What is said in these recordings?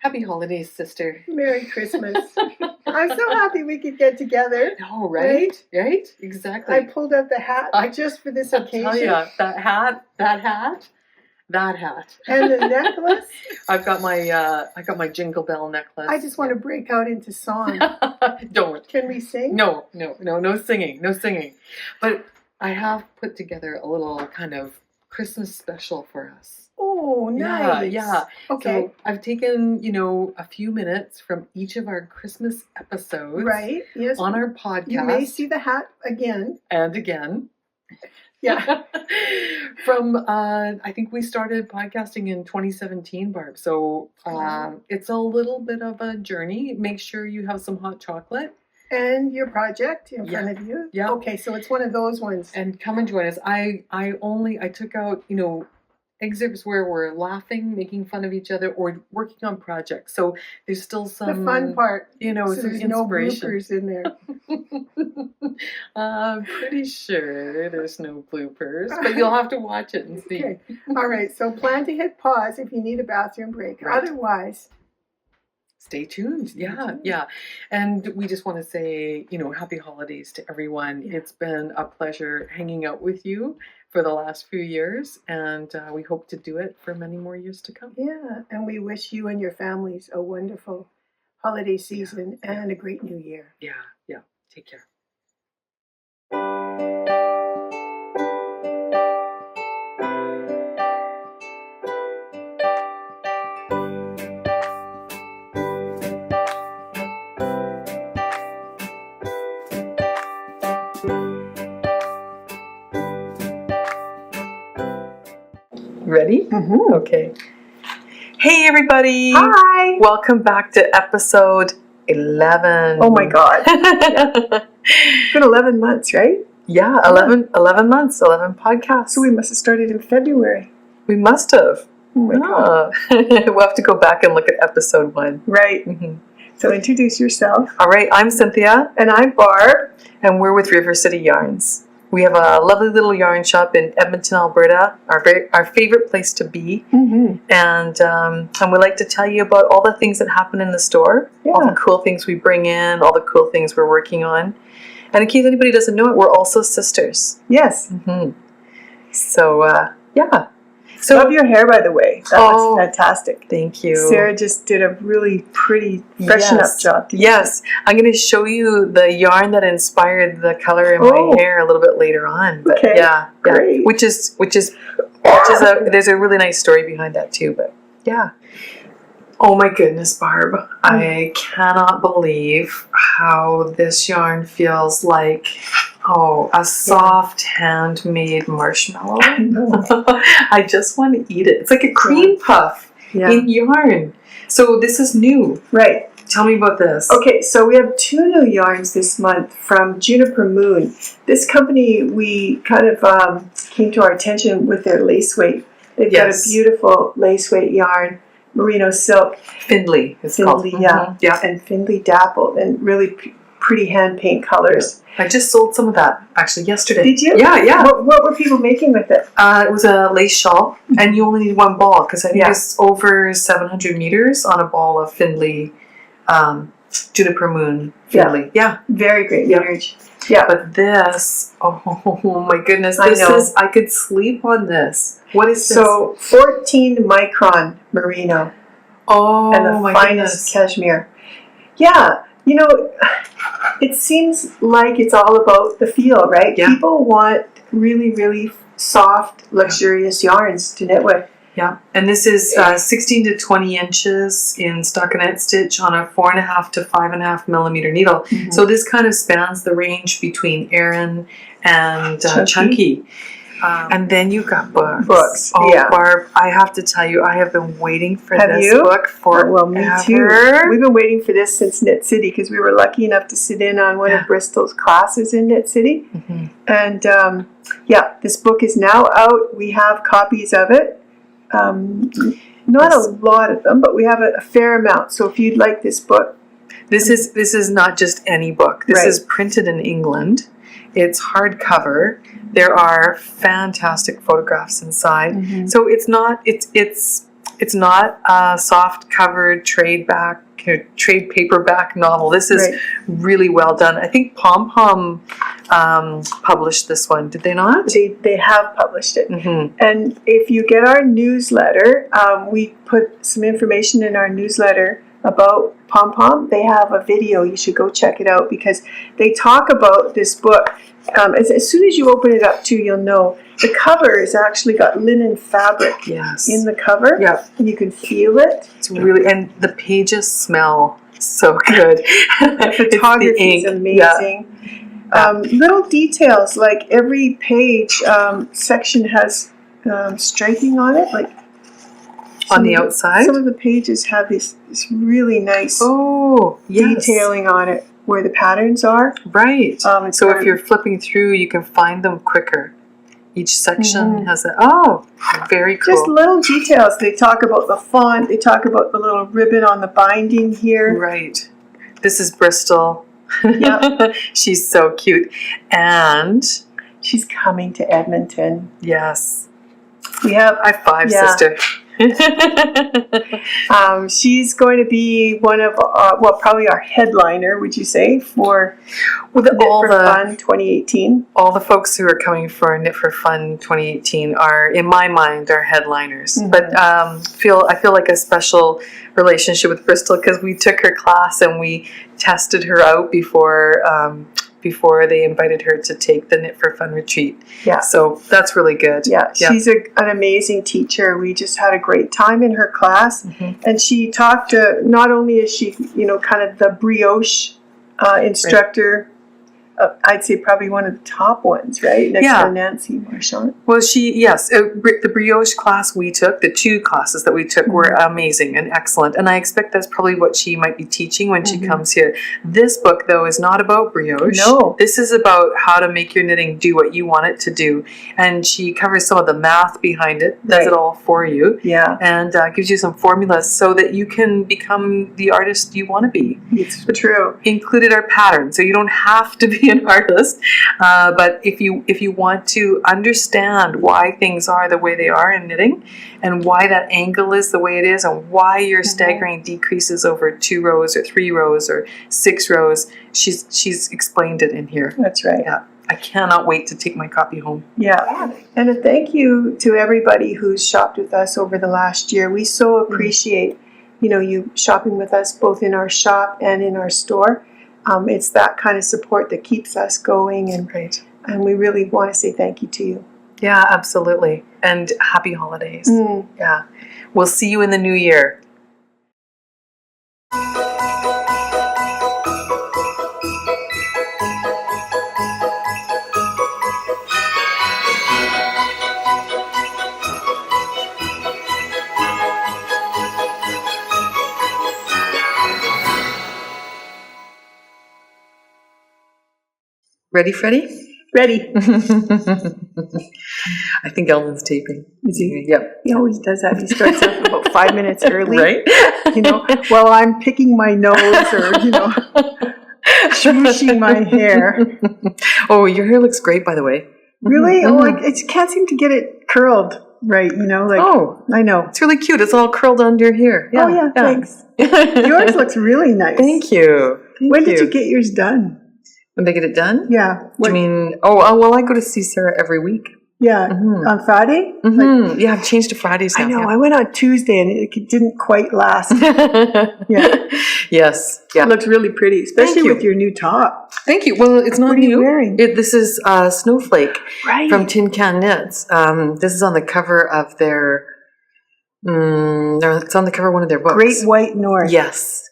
Happy holidays, sister. Merry Christmas. I'm so happy we could get together. Oh, right? Right? Exactly. I pulled out the hat just for this occasion. I'll tell you, that hat. And the necklace. I got my jingle bell necklace. I just want to break out into song. Don't. Can we sing? No singing. But I have put together a little kind of Christmas special for us. Oh, nice. Yeah. Okay. So I've taken, a few minutes from each of our Christmas episodes. Right. Yes. On our podcast. You may see the hat again. And again. Yeah. From, I think we started podcasting in 2017, Barb. So it's a little bit of a journey. Make sure you have some hot chocolate. And your project in front of you. Yeah. Okay, so it's one of those ones. And come and join us. I took out, excerpts where we're laughing, making fun of each other, or working on projects. So there's still some... The fun part. So there's inspiration. No bloopers in there. I'm pretty sure there's no bloopers, but you'll have to watch it and see. Okay. All right, so plan to hit pause if you need a bathroom break. Right. Otherwise... Stay tuned. Yeah. And we just want to say, happy holidays to everyone. Yeah. It's been a pleasure hanging out with you for the last few years, and we hope to do it for many more years to come. Yeah, and we wish you and your families a wonderful holiday season and a great new year. Yeah. Take care. Ready? Mm-hmm. Okay. Hey, everybody. Hi. Welcome back to episode 11. Oh, my God. It's been 11 months, right? Yeah, 11 months, 11 podcasts. So we must have started in February. We must have. Oh, my God. We'll have to go back and look at episode 1. Right. Mm-hmm. So introduce yourself. All right, I'm Cynthia. And I'm Barb. And we're with River City Yarns. We have a lovely little yarn shop in Edmonton, Alberta, our favorite place to be. Mm-hmm. And we like to tell you about all the things that happen in the store, all the cool things we bring in, all the cool things we're working on. And in case anybody doesn't know it, we're also sisters. Yes. Mm-hmm. So, yeah. So, love your hair, by the way. That looks fantastic. Thank you. Sarah just did a really pretty freshen up job. Yes. I'm going to show you the yarn that inspired the color in my hair a little bit later on. But okay. Yeah. Great. Which is there's a really nice story behind that too. But yeah. Oh my goodness, Barb. I cannot believe how this yarn feels like a soft handmade marshmallow. I just want to eat it. It's like a cream puff in yarn. So this is new. Right. Tell me about this. Okay, so we have 2 new yarns this month from Juniper Moon. This company, we kind of came to our attention with their lace weight. They've got a beautiful lace weight yarn, merino silk. Findlay, it's called. Yeah. And Findlay dappled, and really pretty hand paint colors. I just sold some of that actually yesterday. Did you? Yeah. What were people making with it? It was a lace shawl, and you only need 1 ball because I think it's over 700 meters on a ball of Findlay, Juniper Moon Findlay. Yeah. Very great meterage. Yeah. But this, oh my goodness, I could sleep on this. What is this? So 14 micron merino. Oh, and the finest cashmere. Yeah. It seems like it's all about the feel, right? Yeah. People want really, really soft, luxurious yarns to knit with. Yeah, and this is 16 to 20 inches in stockinette stitch on a 4.5 to 5.5 millimeter needle. Mm-hmm. So this kind of spans the range between Aran and Chunky. And then you got books. Oh, yeah. Barb, I have to tell you, I have been waiting for this book forever. Well, me too. We've been waiting for this since Knit City because we were lucky enough to sit in on one of Bristol's classes in Knit City. Mm-hmm. And this book is now out. We have copies of it. Not a lot of them, but we have a fair amount. So if you'd like this book. This is not just any book. This is printed in England. It's hardcover. There are fantastic photographs inside. Mm-hmm. So it's It's not a soft covered trade paperback novel. This is really well done. I think Pom Pom published this one. Did they not? They have published it. And if you get our newsletter, we put some information in our newsletter about Pom Pom. They have a video. You should go check it out because they talk about this book. As soon as you open it up too, you'll know the cover has actually got linen fabric in the cover. Yeah, and you can feel it. It's really, and the pages smell so good. The photography is amazing. Little details, like every page section has striping on it, like on the outside. Some of the pages have this really nice detailing on it where the patterns are. Right. So if you're flipping through, you can find them quicker. Each section has a, very cool. Just little details. They talk about the font. They talk about the little ribbon on the binding here. Right. This is Bristol. Yeah. She's so cute. And she's coming to Edmonton. Yes. We have high five, sister. She's going to be one of probably our headliner, would you say, for Knit for Fun 2018. All the folks who are coming for Knit for Fun 2018 are, in my mind, our headliners. But I feel like a special relationship with Bristol because we took her class and we tested her out before they invited her to take the Knit for Fun retreat. Yeah. So that's really good. Yeah, she's an amazing teacher. We just had a great time in her class. And she talked to, not only is she, kind of the brioche instructor, I'd say probably one of the top ones, right? Next to Nancy Marchand. Well, the brioche class we took, the 2 classes that we took were amazing and excellent. And I expect that's probably what she might be teaching when she comes here. This book, though, is not about brioche. No. This is about how to make your knitting do what you want it to do. And she covers some of the math behind it, does it all for you. Yeah. And gives you some formulas so that you can become the artist you want to be. It's true. Included are patterns, so you don't have to be an artist, but if you want to understand why things are the way they are in knitting and why that angle is the way it is and why your staggering decreases over 2 rows or 3 rows or 6 rows, she's explained it in here. That's right. Yeah, I cannot wait to take my copy home. Yeah, and a thank you to everybody who's shopped with us over the last year. We so appreciate you shopping with us both in our shop and in our store. It's that kind of support that keeps us going, and we really want to say thank you to you. Yeah, absolutely. And happy holidays. Yeah. We'll see you in the new year. Ready, Freddie? Ready. I think Elvin's taping. Is he? Yep. He always does that. He starts off about 5 minutes early. Right? While I'm picking my nose or, smooshing my hair. Oh, your hair looks great, by the way. Really? Oh, I can't seem to get it curled right, I know. It's really cute. It's all curled under here. Yeah, yeah. Thanks. Yours looks really nice. Thank you. When did you get yours done? When they get it done? Yeah. Do you mean, well, I go to see Sarah every week. Yeah. On Friday? Yeah, I've changed to Fridays now. I know. Yeah. I went on Tuesday and it didn't quite last. Yeah. Yes. Yeah. It looks really pretty, especially with your new top. Thank you. Well, it's not what new. What are you wearing? This is Snowflake from Tin Can Knits. This is on the cover of their... it's on the cover of one of their books. Great White North.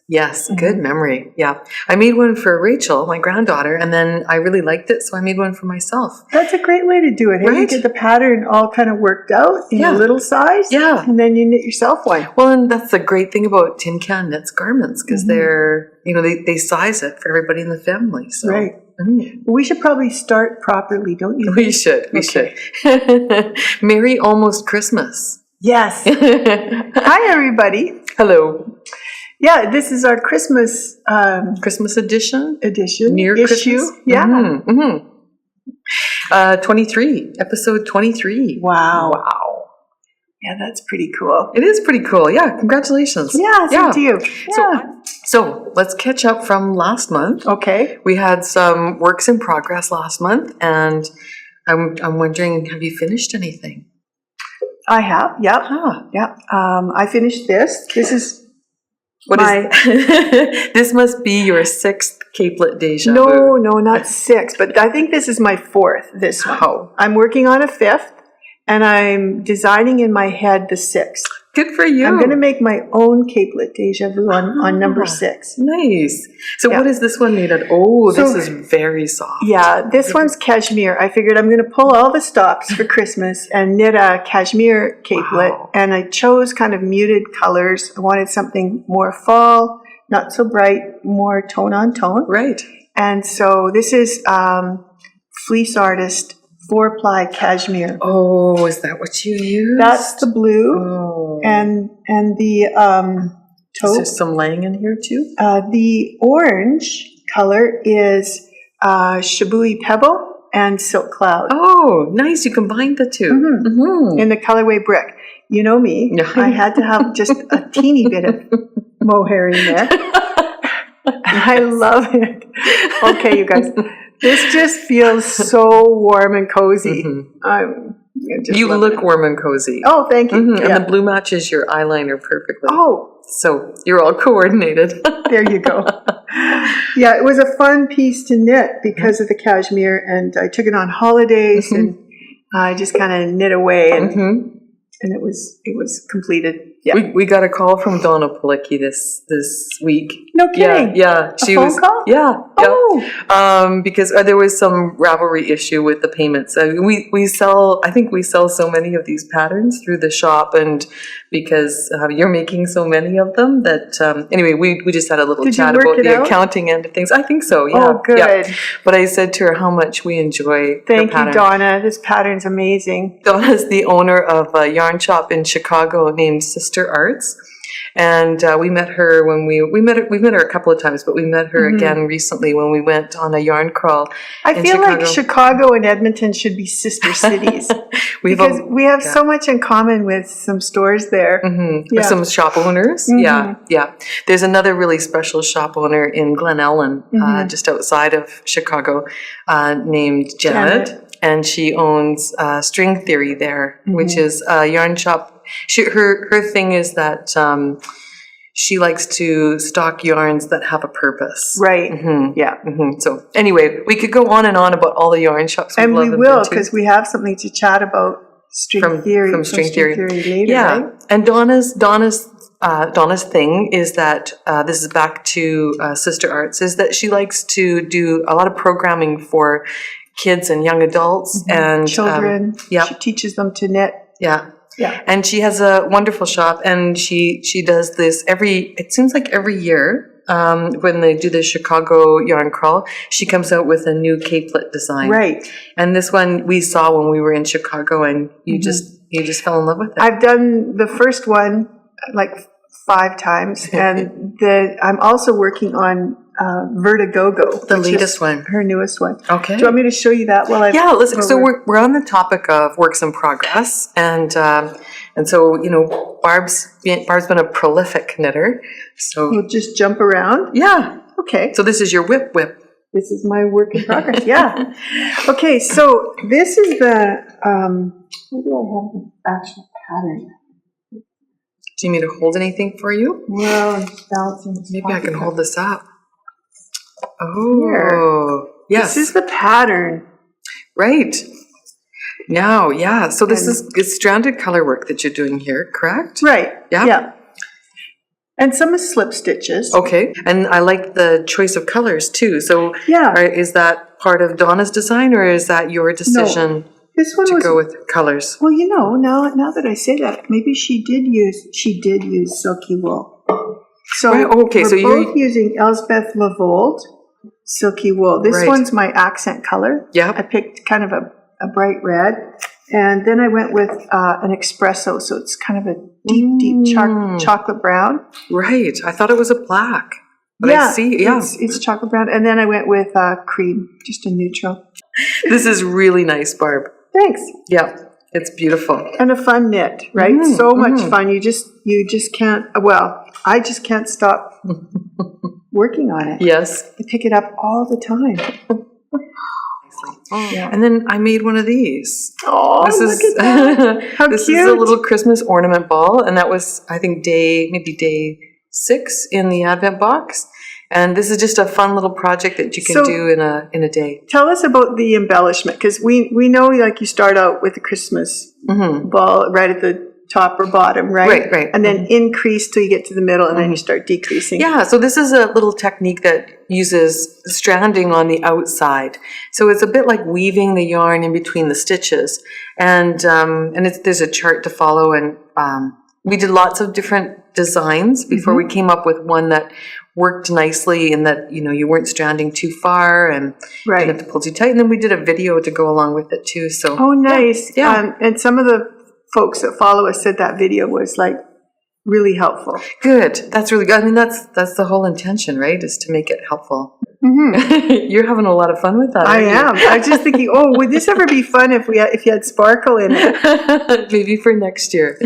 Yes, good memory. Yeah, I made one for Rachel, my granddaughter, and then I really liked it, so I made one for myself. That's a great way to do it. Right? You get the pattern all kind of worked out in a little size, and then you knit yourself one. Well, and that's the great thing about Tin Can Knits garments, because they're, they size it for everybody in the family. So. Right. We should probably start properly, don't you? We should. Merry almost Christmas. Yes. Hi, everybody. Hello. Yeah, this is our Christmas edition. Near issue. Christmas. Yeah. 23, episode 23. Wow. Yeah, that's pretty cool. It is pretty cool. Yeah, congratulations. Yeah, same to you. Yeah. So let's catch up from last month. Okay. We had some works in progress last month, and I'm wondering, have you finished anything? I have. Yep. Ah. Yep. I finished this. This is this must be your 6th Capelet Deja Vu. No, not 6, but I think this is my 4th, this one. Oh. I'm working on a 5th, and I'm designing in my head the 6th. Good for you. I'm going to make my own Capelet Deja Vu on number 6. Nice. So what is this one made of? Oh, this is very soft. Yeah, this one's cashmere. I figured I'm going to pull all the stops for Christmas and knit a cashmere capelet. Wow. And I chose kind of muted colors. I wanted something more fall, not so bright, more tone on tone. Right. And so this is Fleece Artist 4-ply cashmere. Oh, is that what you used? That's the blue. Oh. And the taupe. Is there some laying in here too? The orange color is Shabui Pebble and Silk Cloud. Oh, nice. You combined the two. Mm-hmm. Mm-hmm. In the colorway brick. You know me. I had to have just a teeny bit of mohair in there. I love it. Okay, you guys. This just feels so warm and cozy. Mm-hmm. You look warm and cozy. Oh, thank you. Mm-hmm. And the blue matches your eyeliner perfectly. Oh. So you're all coordinated. There you go. Yeah, it was a fun piece to knit because of the cashmere, and I took it on holidays, and I just kind of knit away, and it was completed. Yeah. We got a call from Donna Policki this week. No kidding. Yeah. She was call? Yeah. Oh. Because there was some Ravelry issue with the payments. I think we sell so many of these patterns through the shop, and because you're making so many of them that anyway, we just had a little chat about the accounting end of things. I think so. Yeah. Oh, good. Yeah. But I said to her how much we enjoy. Thank you, Donna. This pattern's amazing. Donna's the owner of a yarn shop in Chicago named Sister Arts, and we met her when we've met her a couple of times, but we met her again recently when we went on a yarn crawl. I feel like Chicago and Edmonton should be sister cities because we have so much in common with some stores there. Some shop owners. Yeah. There's another really special shop owner in Glen Ellen, just outside of Chicago, named Janet. And she owns String Theory there, which is a yarn shop. Her thing is that she likes to stock yarns that have a purpose. Right. Yeah. So anyway, we could go on and on about all the yarn shops. And we will, because we have something to chat about String Theory. From String Theory later, right? And Donna's thing is that this is back to Sister Arts, is that she likes to do a lot of programming for kids and young adults and children. She teaches them to knit. Yeah. And she has a wonderful shop, and she does this it seems like every year when they do the Chicago yarn crawl, she comes out with a new capelet design. Right. And this one we saw when we were in Chicago, and you just fell in love with it. I've done the first one like 5 times, and I'm also working on Vertigogo, the latest one, her newest one. Okay. Do you want me to show you that? Listen. So we're on the topic of works in progress, and so Barb's been a prolific knitter. So we'll just jump around. Yeah. Okay. So this is your whip. This is my work in progress. Yeah. Okay. So this is the. Where do I have the actual pattern? Do you need me to hold anything for you? Well, I'm just balancing this. Maybe I can hold this up. Oh, here. Yes. This is the pattern. Right. Now, yeah. So it's stranded color work that you're doing here, correct? Right. Yeah. Yeah. And some is slip stitches. Okay. And I like the choice of colors too. So is that part of Donna's design, or is that your decision? No. This one go with colors. Well, now that I say that, maybe she did use silky wool. So we're both using Elsbeth Lavold silky wool. This one's my accent color. Yeah. I picked kind of a bright red, and then I went with an espresso, so it's kind of a deep chocolate brown. Right. I thought it was a black. But I see. Yeah. It's chocolate brown, and then I went with cream, just a neutral. This is really nice, Barb. Thanks. Yeah. It's beautiful. And a fun knit, right? So much fun. You just can't, well, I just can't stop working on it. Yes. I pick it up all the time. Yeah. And then I made one of these. Oh, this look is, at that. How this cute. is a little Christmas ornament ball, and that was, I think, day 6 in the Advent box. And this is just a fun little project that you can do in a day. Tell us about the embellishment, because we know, like, you start out with the Christmas ball right at the top or bottom, right? Right. And then increase till you get to the middle, and then you start decreasing. Yeah, so this is a little technique that uses stranding on the outside. So it's a bit like weaving the yarn in between the stitches. And there's a chart to follow, and we did lots of different designs before we came up with one that worked nicely in that, you weren't stranding too far and didn't have to pull too tight. And then we did a video to go along with it too. So nice. Yeah. And some of the folks that follow us said that video was like really helpful. Good. That's really good. I mean, that's the whole intention, right? Is to make it helpful. You're having a lot of fun with that. I am. I was just thinking, would this ever be fun if you had sparkle in it? Maybe for next year.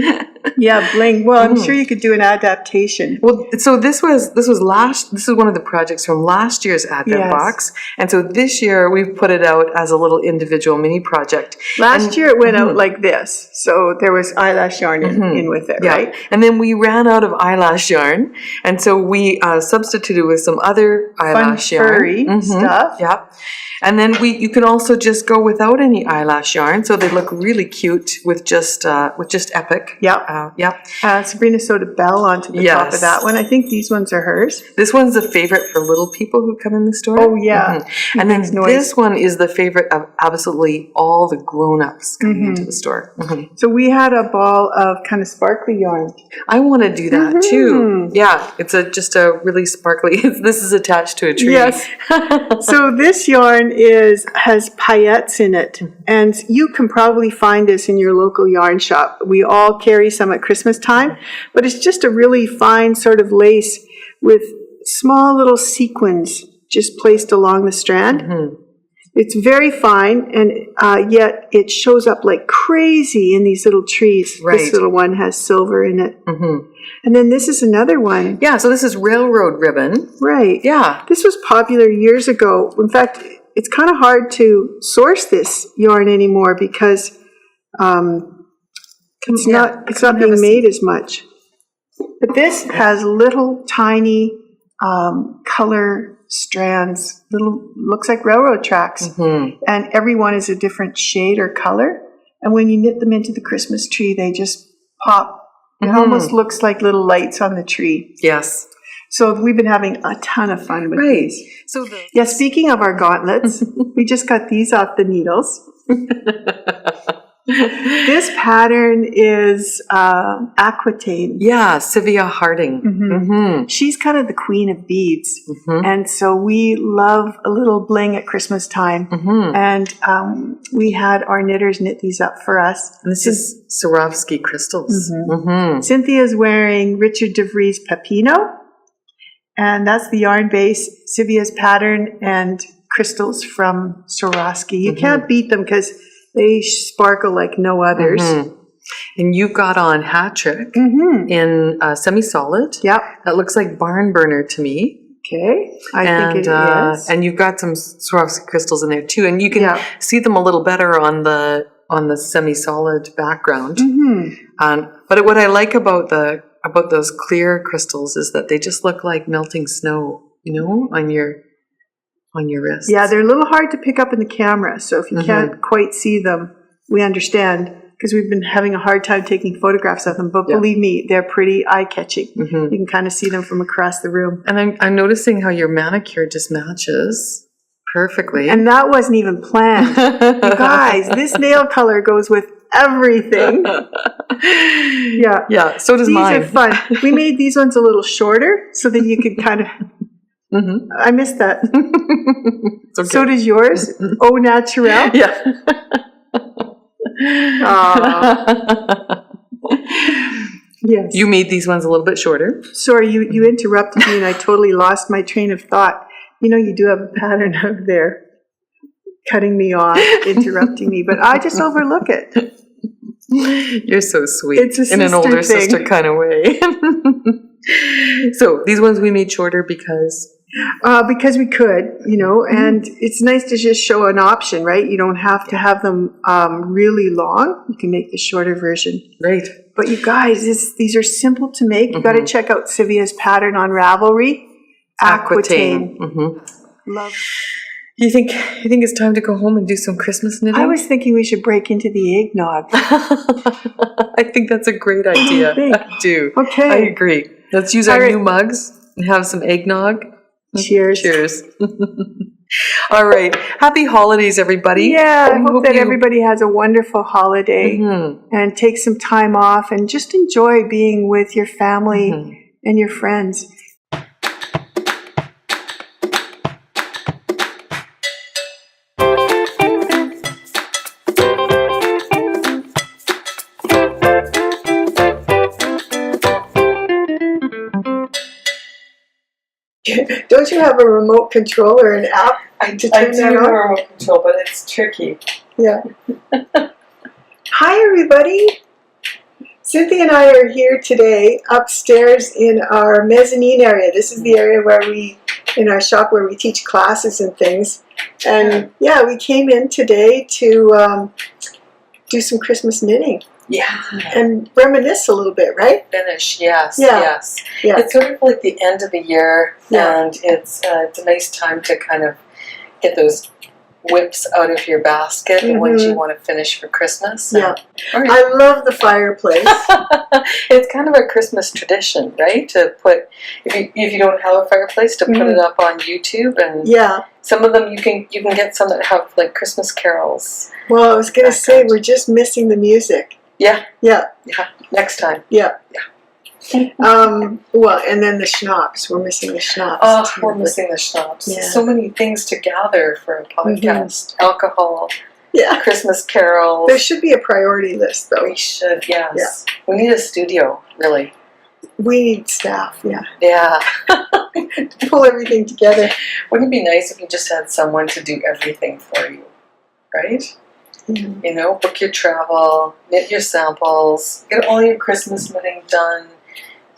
Yeah, bling. Well, I'm sure you could do an adaptation. Well, so this is one of the projects from last year's Advent box, and so this year we've put it out as a little individual mini project. Last year it went out like this, so there was eyelash yarn in with it, right? And then we ran out of eyelash yarn, and so we substituted with some other eyelash yarn. Furry stuff. Yeah. And then you can also just go without any eyelash yarn, so they look really cute with just Epic. Sabrina sewed a bell onto the top of that one. I think these ones are hers. This one's a favorite for little people who come in the store. Oh yeah. And then this one is the favorite of absolutely all the grown-ups coming into the store. So we had a ball of kind of sparkly yarn. I want to do that too. Yeah, it's just a really sparkly. This is attached to a tree. Yes. So this yarn has paillettes in it, and you can probably find this in your local yarn shop. We all carry some at Christmas time, but it's just a really fine sort of lace with small little sequins just placed along the strand. It's very fine, and yet it shows up like crazy in these little trees. Right. This little one has silver in it. And then this is another one. Yeah, so this is railroad ribbon. Right. Yeah. This was popular years ago. In fact, it's kind of hard to source this yarn anymore because it's not being made as much. But this has little tiny color strands, looks like railroad tracks, and every one is a different shade or color. And when you knit them into the Christmas tree, they just pop. It almost looks like little lights on the tree. Yes. So we've been having a ton of fun with these. So speaking of our gauntlets, we just got these off the needles. This pattern is aquitaine. Yeah, Sylvia Harding. She's kind of the queen of beads. And so we love a little bling at Christmas time. And we had our knitters knit these up for us. And this is Swarovski crystals. Cynthia's wearing Richard DeVries Pepino. And that's the yarn base, Sylvia's pattern, and crystals from Swarovski. You can't beat them because they sparkle like no others. And you got on Hat Trick in semi-solid. Yep. That looks like barn burner to me. Okay. I think it is. And you've got some Swarovski crystals in there too. And you can see them a little better on the semi-solid background. But what I like about those clear crystals is that they just look like melting snow, on your wrist. Yeah, they're a little hard to pick up in the camera, so if you can't quite see them, we understand, because we've been having a hard time taking photographs of them, but believe me, they're pretty eye-catching. You can kind of see them from across the room. And I'm noticing how your manicure just matches perfectly. And that wasn't even planned. You guys, this nail color goes with everything. Yeah, so does mine. These are fun. We made these ones a little shorter so that you could kind of... I missed that. Okay. So does yours? Au naturel? Yeah. Yes. You made these ones a little bit shorter. Sorry, you interrupted me and I totally lost my train of thought. You do have a pattern out there cutting me off, interrupting me, but I just overlook it. You're so sweet. It's a in an older sister thing. sister kind of way. So these ones we made shorter because we could, and it's nice to just show an option, right? You don't have to have them really long. You can make the shorter version. Right. But you guys, these are simple to make. You got to check out Sylvia's pattern on Ravelry. Aquitaine. Love. You think it's time to go home and do some Christmas knitting? I was thinking we should break into the eggnog. I think that's a great idea. I do. Okay. I agree. Let's use our new mugs and have some eggnog. Cheers. Cheers. All right. Happy holidays, everybody. Yeah, I hope that everybody has a wonderful holiday and take some time off and just enjoy being with your family and your friends. Don't you have a remote control or an app to turn that on? I do have a remote control, but it's tricky. Yeah. Hi, everybody. Cynthia and I are here today upstairs in our mezzanine area. This is the area in our shop where we teach classes and things. And yeah, we came in today to do some Christmas knitting. Yeah. And reminisce a little bit, right? Finish, yes, yeah. yes. Yeah. It's sort of like the end of the year, and it's a nice time to kind of get those whips out of your basket, the ones you want to finish for Christmas. Yeah. I love the fireplace. It's kind of a Christmas tradition, right? To put, if you don't have a fireplace, to put it up on YouTube, and some of them you can get some that have like Christmas carols. Well, I was going to say, we're just missing the music. Yeah. Yeah. Yeah. Next time. Yeah. Yeah. Well, and then the schnapps. We're missing the schnapps. Oh, we're missing the schnapps. Yeah. So many things to gather for a podcast. Alcohol. Yeah. Christmas carols. There should be a priority list, though. We should, yes. Yeah. We need a studio, really. We need staff, yeah. Yeah. To pull everything together. Wouldn't it be nice if you just had someone to do everything for you, right? Mm-hmm. You know, book your travel, knit your samples, get all your Christmas knitting done,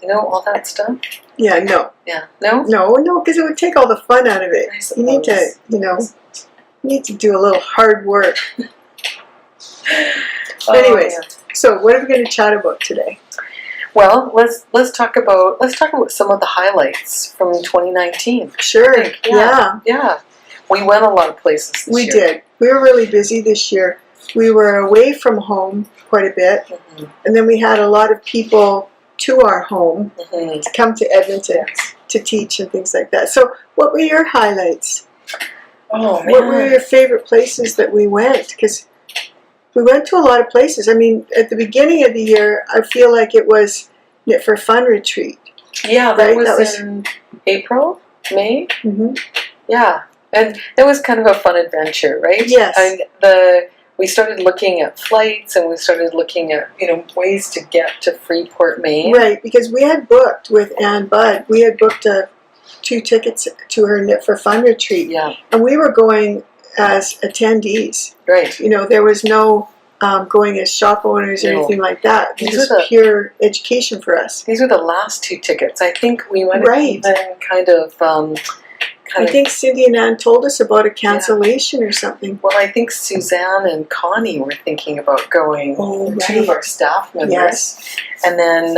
you know, all that stuff. Yeah, no. Yeah, no? No, because it would take all the fun out of it. You need to, you need to do a little hard work. Anyway, so what are we going to chat about today? Well, let's talk about some of the highlights from 2019. Sure. Yeah. We went a lot of places this year. We did. We were really busy this year. We were away from home quite a bit, and then we had a lot of people to our home to come to Edmonton to teach and things like that. So, what were your highlights? Oh, man. What were your favorite places that we went? Because we went to a lot of places. I mean, at the beginning of the year, I feel like it was Knit for Fun retreat. Yeah, that was in April, May. Mm-hmm. Yeah, and that was kind of a fun adventure, right? Yes. And we started looking at flights, and we started looking at ways to get to Freeport, Maine. Right, because we had booked with Ann Budd. We had booked 2 tickets to her Knit for Fun retreat. Yeah. And we were going as attendees. Right. There was no going as shop owners or anything like that. This was pure education for us. These were the last 2 tickets. I think we might have even kind of... I think Cindy and Ann told us about a cancellation or something. Well, I think Suzanne and Connie were thinking about going. Oh, right. 2 of our staff members. Yes. And then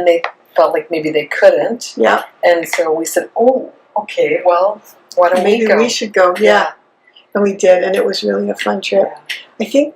they felt like maybe they couldn't. Yeah. And so we said, oh, okay, well, why don't we go? Maybe we should go, yeah. And we did, and it was really a fun trip. Yeah. I think,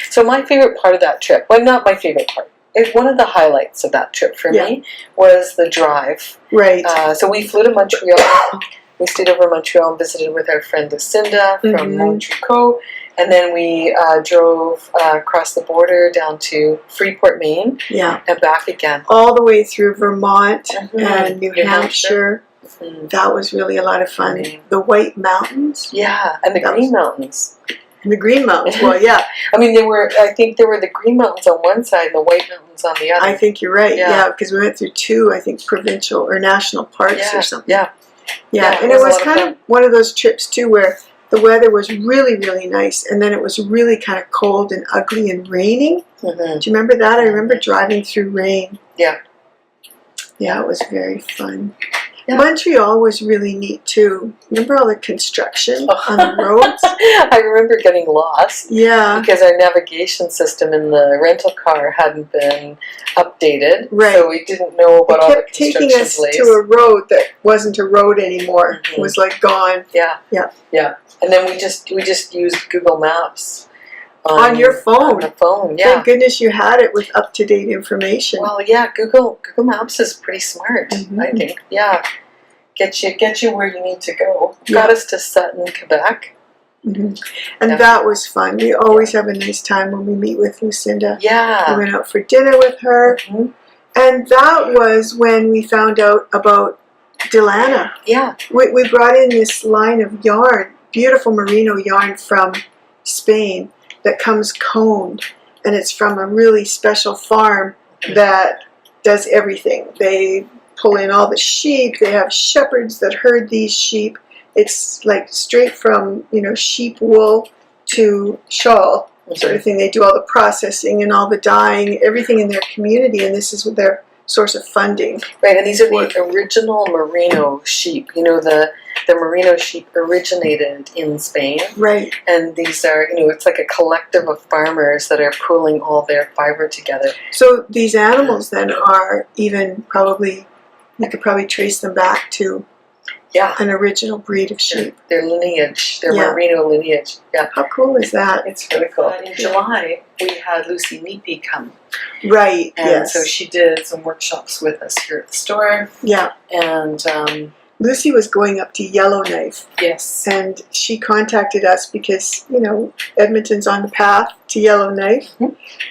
So my favorite part of that trip, well, not my favorite part, one of the highlights of that trip for me was the drive. Right. So we flew to Montreal. We stayed over in Montreal and visited with our friend Lucinda from Montreal. And then we drove across the border down to Freeport, Maine. Yeah. And back again. All the way through Vermont and New Hampshire. That was really a lot of fun. The White Mountains. Yeah, and the Green Mountains. And the Green Mountains, well, yeah. I mean, I think there were the Green Mountains on one side and the White Mountains on the other. I think you're right, because we went through 2, I think, provincial or national parks or something. Yeah, and it was kind of one of those trips, too, where the weather was really, really nice, and then it was really kind of cold and ugly and raining. Do you remember that? I remember driving through rain. Yeah. Yeah, it was very fun. Yeah. Montreal was really neat too. Remember all the construction on the roads? I remember getting lost. Yeah. Because our navigation system in the rental car hadn't been updated. Right. So we didn't know about all the It kept construction taking us delays. to a road that wasn't a road anymore. It was like gone. Yeah. Yeah. Yeah. And then we just used Google Maps. On your phone. On the phone, yeah. Thank goodness you had it with up-to-date information. Well, yeah, Google Maps is pretty smart, I think. Yeah. Get you where you need to go. Got us to Sutton, Quebec. And that was fun. We always have a nice time when we meet with Lucinda. Yeah. We went out for dinner with her. And that was when we found out about Delana. Yeah. We brought in this line of yarn, beautiful merino yarn from Spain that comes coned. And it's from a really special farm that does everything. They pull in all the sheep. They have shepherds that herd these sheep. It's like straight from, sheep wool to shawl sort of thing. They do all the processing and all the dyeing, everything in their community, and this is their source of funding. Right, and these are the original merino sheep. The merino sheep originated in Spain. Right. And these are, it's like a collective of farmers that are pooling all their fiber together. So these animals then are even probably, you could probably trace them back to an original breed of sheep. Their lineage, their merino lineage. Yeah. How cool is that? It's really cool. In July, we had Lucy Meepy come. Right, and so she did some workshops with us here at the store. Yeah. And Lucy was going up to Yellowknife. Yes. And she contacted us because, Edmonton's on the path to Yellowknife.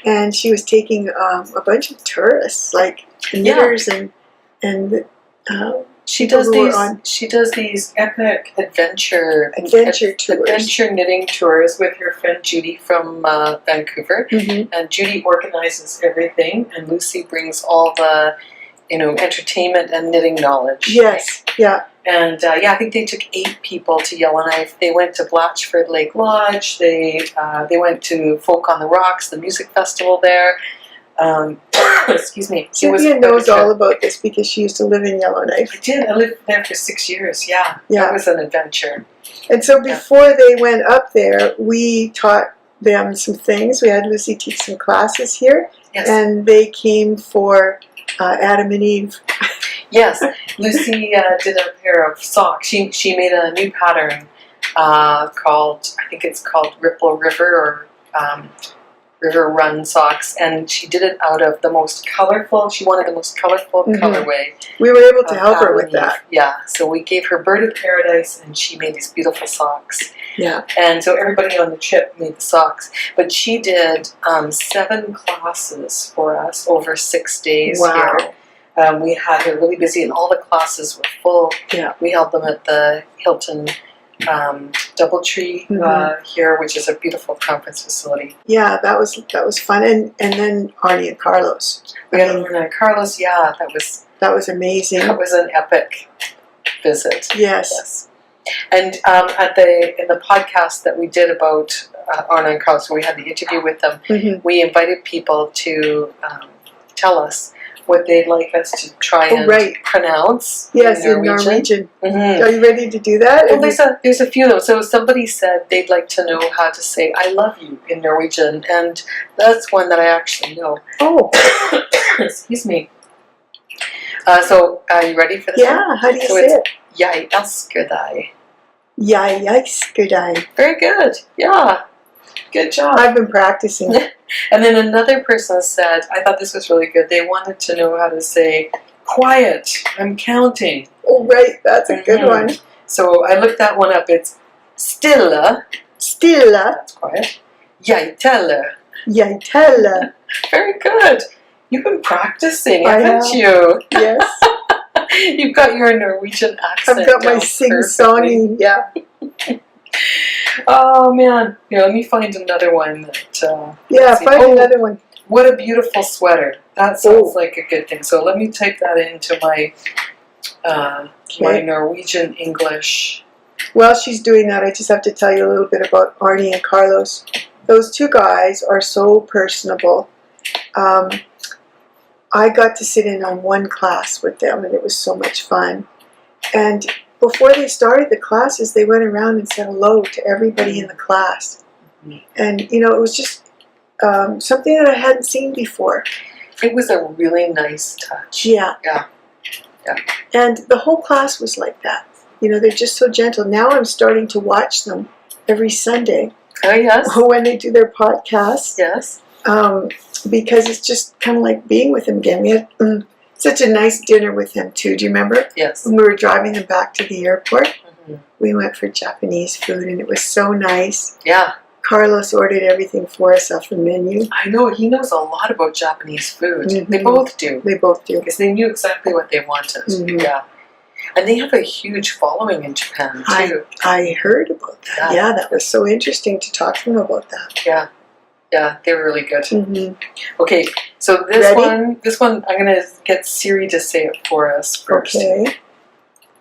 And she was taking a bunch of tourists, like knitters and she does these epic adventure tours. Adventure knitting tours with her friend Judy from Vancouver. And Judy organizes everything, and Lucy brings all the entertainment and knitting knowledge. Yes, yeah. And I think they took 8 people to Yellowknife. They went to Blatchford Lake Lodge. They went to Folk on the Rocks, the music festival there. Excuse me. Cynthia knows all about this because she used to live in Yellowknife. I did. I lived there for 6 years. Yeah. That was an adventure. And so before they went up there, we taught them some things. We had Lucy teach some classes here. Yes. And they came for Adam and Eve. Yes. Lucy did a pair of socks. She made a new pattern called Ripple River or River Run socks, and she did it out of the most colorful. She wanted the most colorful colorway. We were able to help her with that. Yeah, so we gave her Bird of Paradise, and she made these beautiful socks. Yeah, and so everybody on the trip made the socks. But she did 7 classes for us over 6 days here. We had her really busy, and all the classes were full. Yeah, we held them at the Hilton Doubletree here, which is a beautiful conference facility. Yeah, that was fun, and then Arnie and Carlos. We had Arnie and Carlos. Yeah, that was amazing. That was an epic visit. Yes. And in the podcast that we did about Arnie and Carlos, when we had the interview with them, we invited people to tell us what they'd like us to try and pronounce. Yes, in Norwegian. Are you ready to do that? Well, there's a few of them. So somebody said they'd like to know how to say "I love you" in Norwegian, and that's one that I actually know. Oh, excuse me. So are you ready for this? Yeah. How do you say it? Jeg elsker deg. Jeg elsker deg. Very good. Yeah. Good job. I've been practicing. And then another person said, I thought this was really good, they wanted to know how to say, quiet, I'm counting. Oh, right, that's a good one. So I looked that one up. It's stille. Stille. That's quiet. Jeg teller. Jeg teller. Very good. You've been practicing, haven't you? Yes. You've got your Norwegian accent. I've got my sing-songy, yeah. Oh man! Here, let me find another one that. Another one. What a beautiful sweater! That sounds like a good thing. So let me type that into my my Norwegian English while she's doing that, I just have to tell you a little bit about Arnie and Carlos. Those two guys are so personable. I got to sit in on one class with them, and it was so much fun. And before they started the classes, they went around and said hello to everybody in the class. And, you know, it was just something that I hadn't seen before. It was a really nice touch. Yeah. Yeah. Yeah. And the whole class was like that. You know, they're just so gentle. Now I'm starting to watch them every Sunday. Oh, yes. When they do their podcasts. Yes. Because it's just kind of like being with them again. We had such a nice dinner with them, too. Do you remember? Yes. When we were driving them back to the airport, Mm-hmm. we went for Japanese food, and it was so nice. Yeah. Carlos ordered everything for us off the menu. I know, he knows a lot about Japanese food. Mm-hmm. They both do. They both do. Because they knew exactly what they wanted. Mm-hmm. Yeah. And they have a huge following in Japan, too. I heard about that. Yeah, that was so interesting to talk to them about that. Yeah. Yeah, they were really good. Mm-hmm. Okay, so this one, I'm going to get Siri to say it for us first. Okay.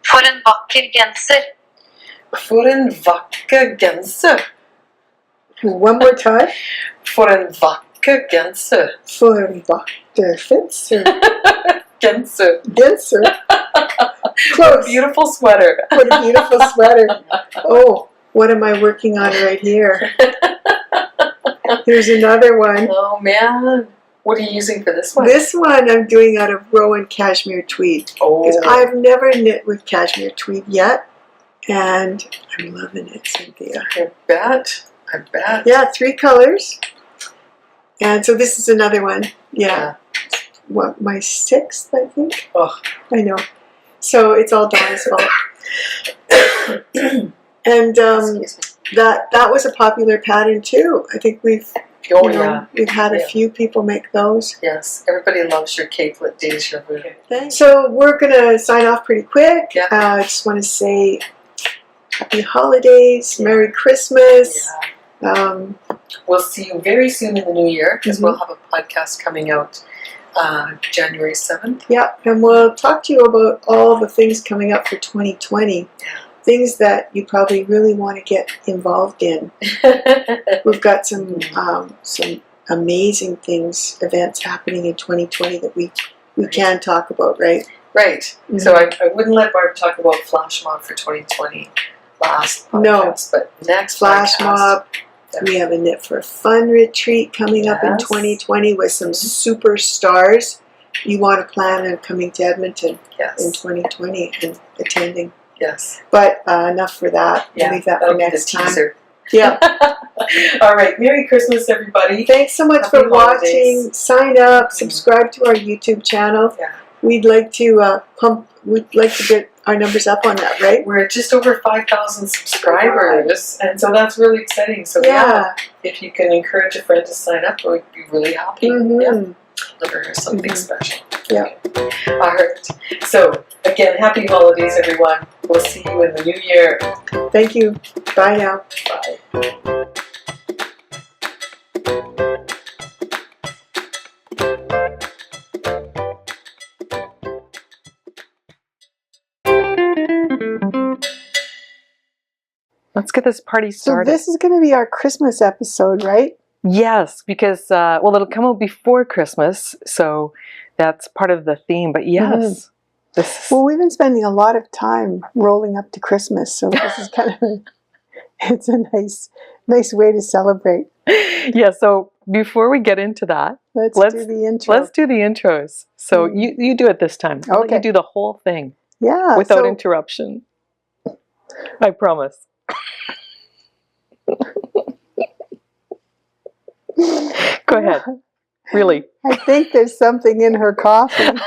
For en vacker genser. For en vacker genser. One more time. For en vacker genser. For en vacker fencer. Genser. Genser. What a Close. beautiful sweater. What a beautiful sweater. Oh, what am I working on right here? Here's another one. Oh, man. What are you using for this one? This one I'm doing out of Rowan cashmere tweed. Oh. Because I've never knit with cashmere tweed yet. And I'm loving it, Cynthia. I bet. I bet. Yeah, 3 colors. And so this is another one. Yeah. What, my 6th, I think? Oh. I know. So it's all Dawn's fault. And that was a popular pattern too. I think we've had a few people make those. Yes, everybody loves your capelet deja vu. So we're gonna sign off pretty quick. Yeah. I just want to say happy holidays, Merry Christmas. Yeah. We'll see you very soon in the new year because Mm-hmm. we'll have a podcast coming out January 7th. Yeah, and we'll talk to you about all the things coming up for 2020. Yeah. Things that you probably really want to get involved in. We've got some amazing events happening in 2020 that we can talk about, right? Right. Mm-hmm. So I wouldn't let Barb talk about Flash Mob for 2020 last podcast, but next Flash podcast, Mob. Yeah. We have a Knit for Fun retreat coming up in 2020 with some superstars. You want to plan on coming to Edmonton in 2020 and attending. Yes. But enough for that. Yeah, We'll leave that for next time. Teaser. Yeah. All right. Merry Christmas, everybody. Thanks so much Happy for watching. holidays. Sign up. Subscribe to our YouTube channel. Yeah. We'd like to We'd like to get our numbers up on that, right? We're just over 5,000 subscribers, and so that's really exciting. So if you can encourage a friend to sign up, we'd be really happy. Mm-hmm. Yeah. Deliver something special. Yeah. All right. So again, happy holidays, everyone. We'll see you in the new year. Thank you. Bye now. Bye. Let's get this party started. So this is going to be our Christmas episode, right? Yes, because, well, it'll come out before Christmas, so that's part of the theme. But yes, well, we've been spending a lot of time rolling up to Christmas, so this is kind of it's a nice way to celebrate. Yeah. So before we get into that, let's do the intro. Let's do the intros. So you do it this time. I'll let you do the whole thing. Yeah. Without interruption. I promise. Go ahead. Really. I think there's something in her coffee.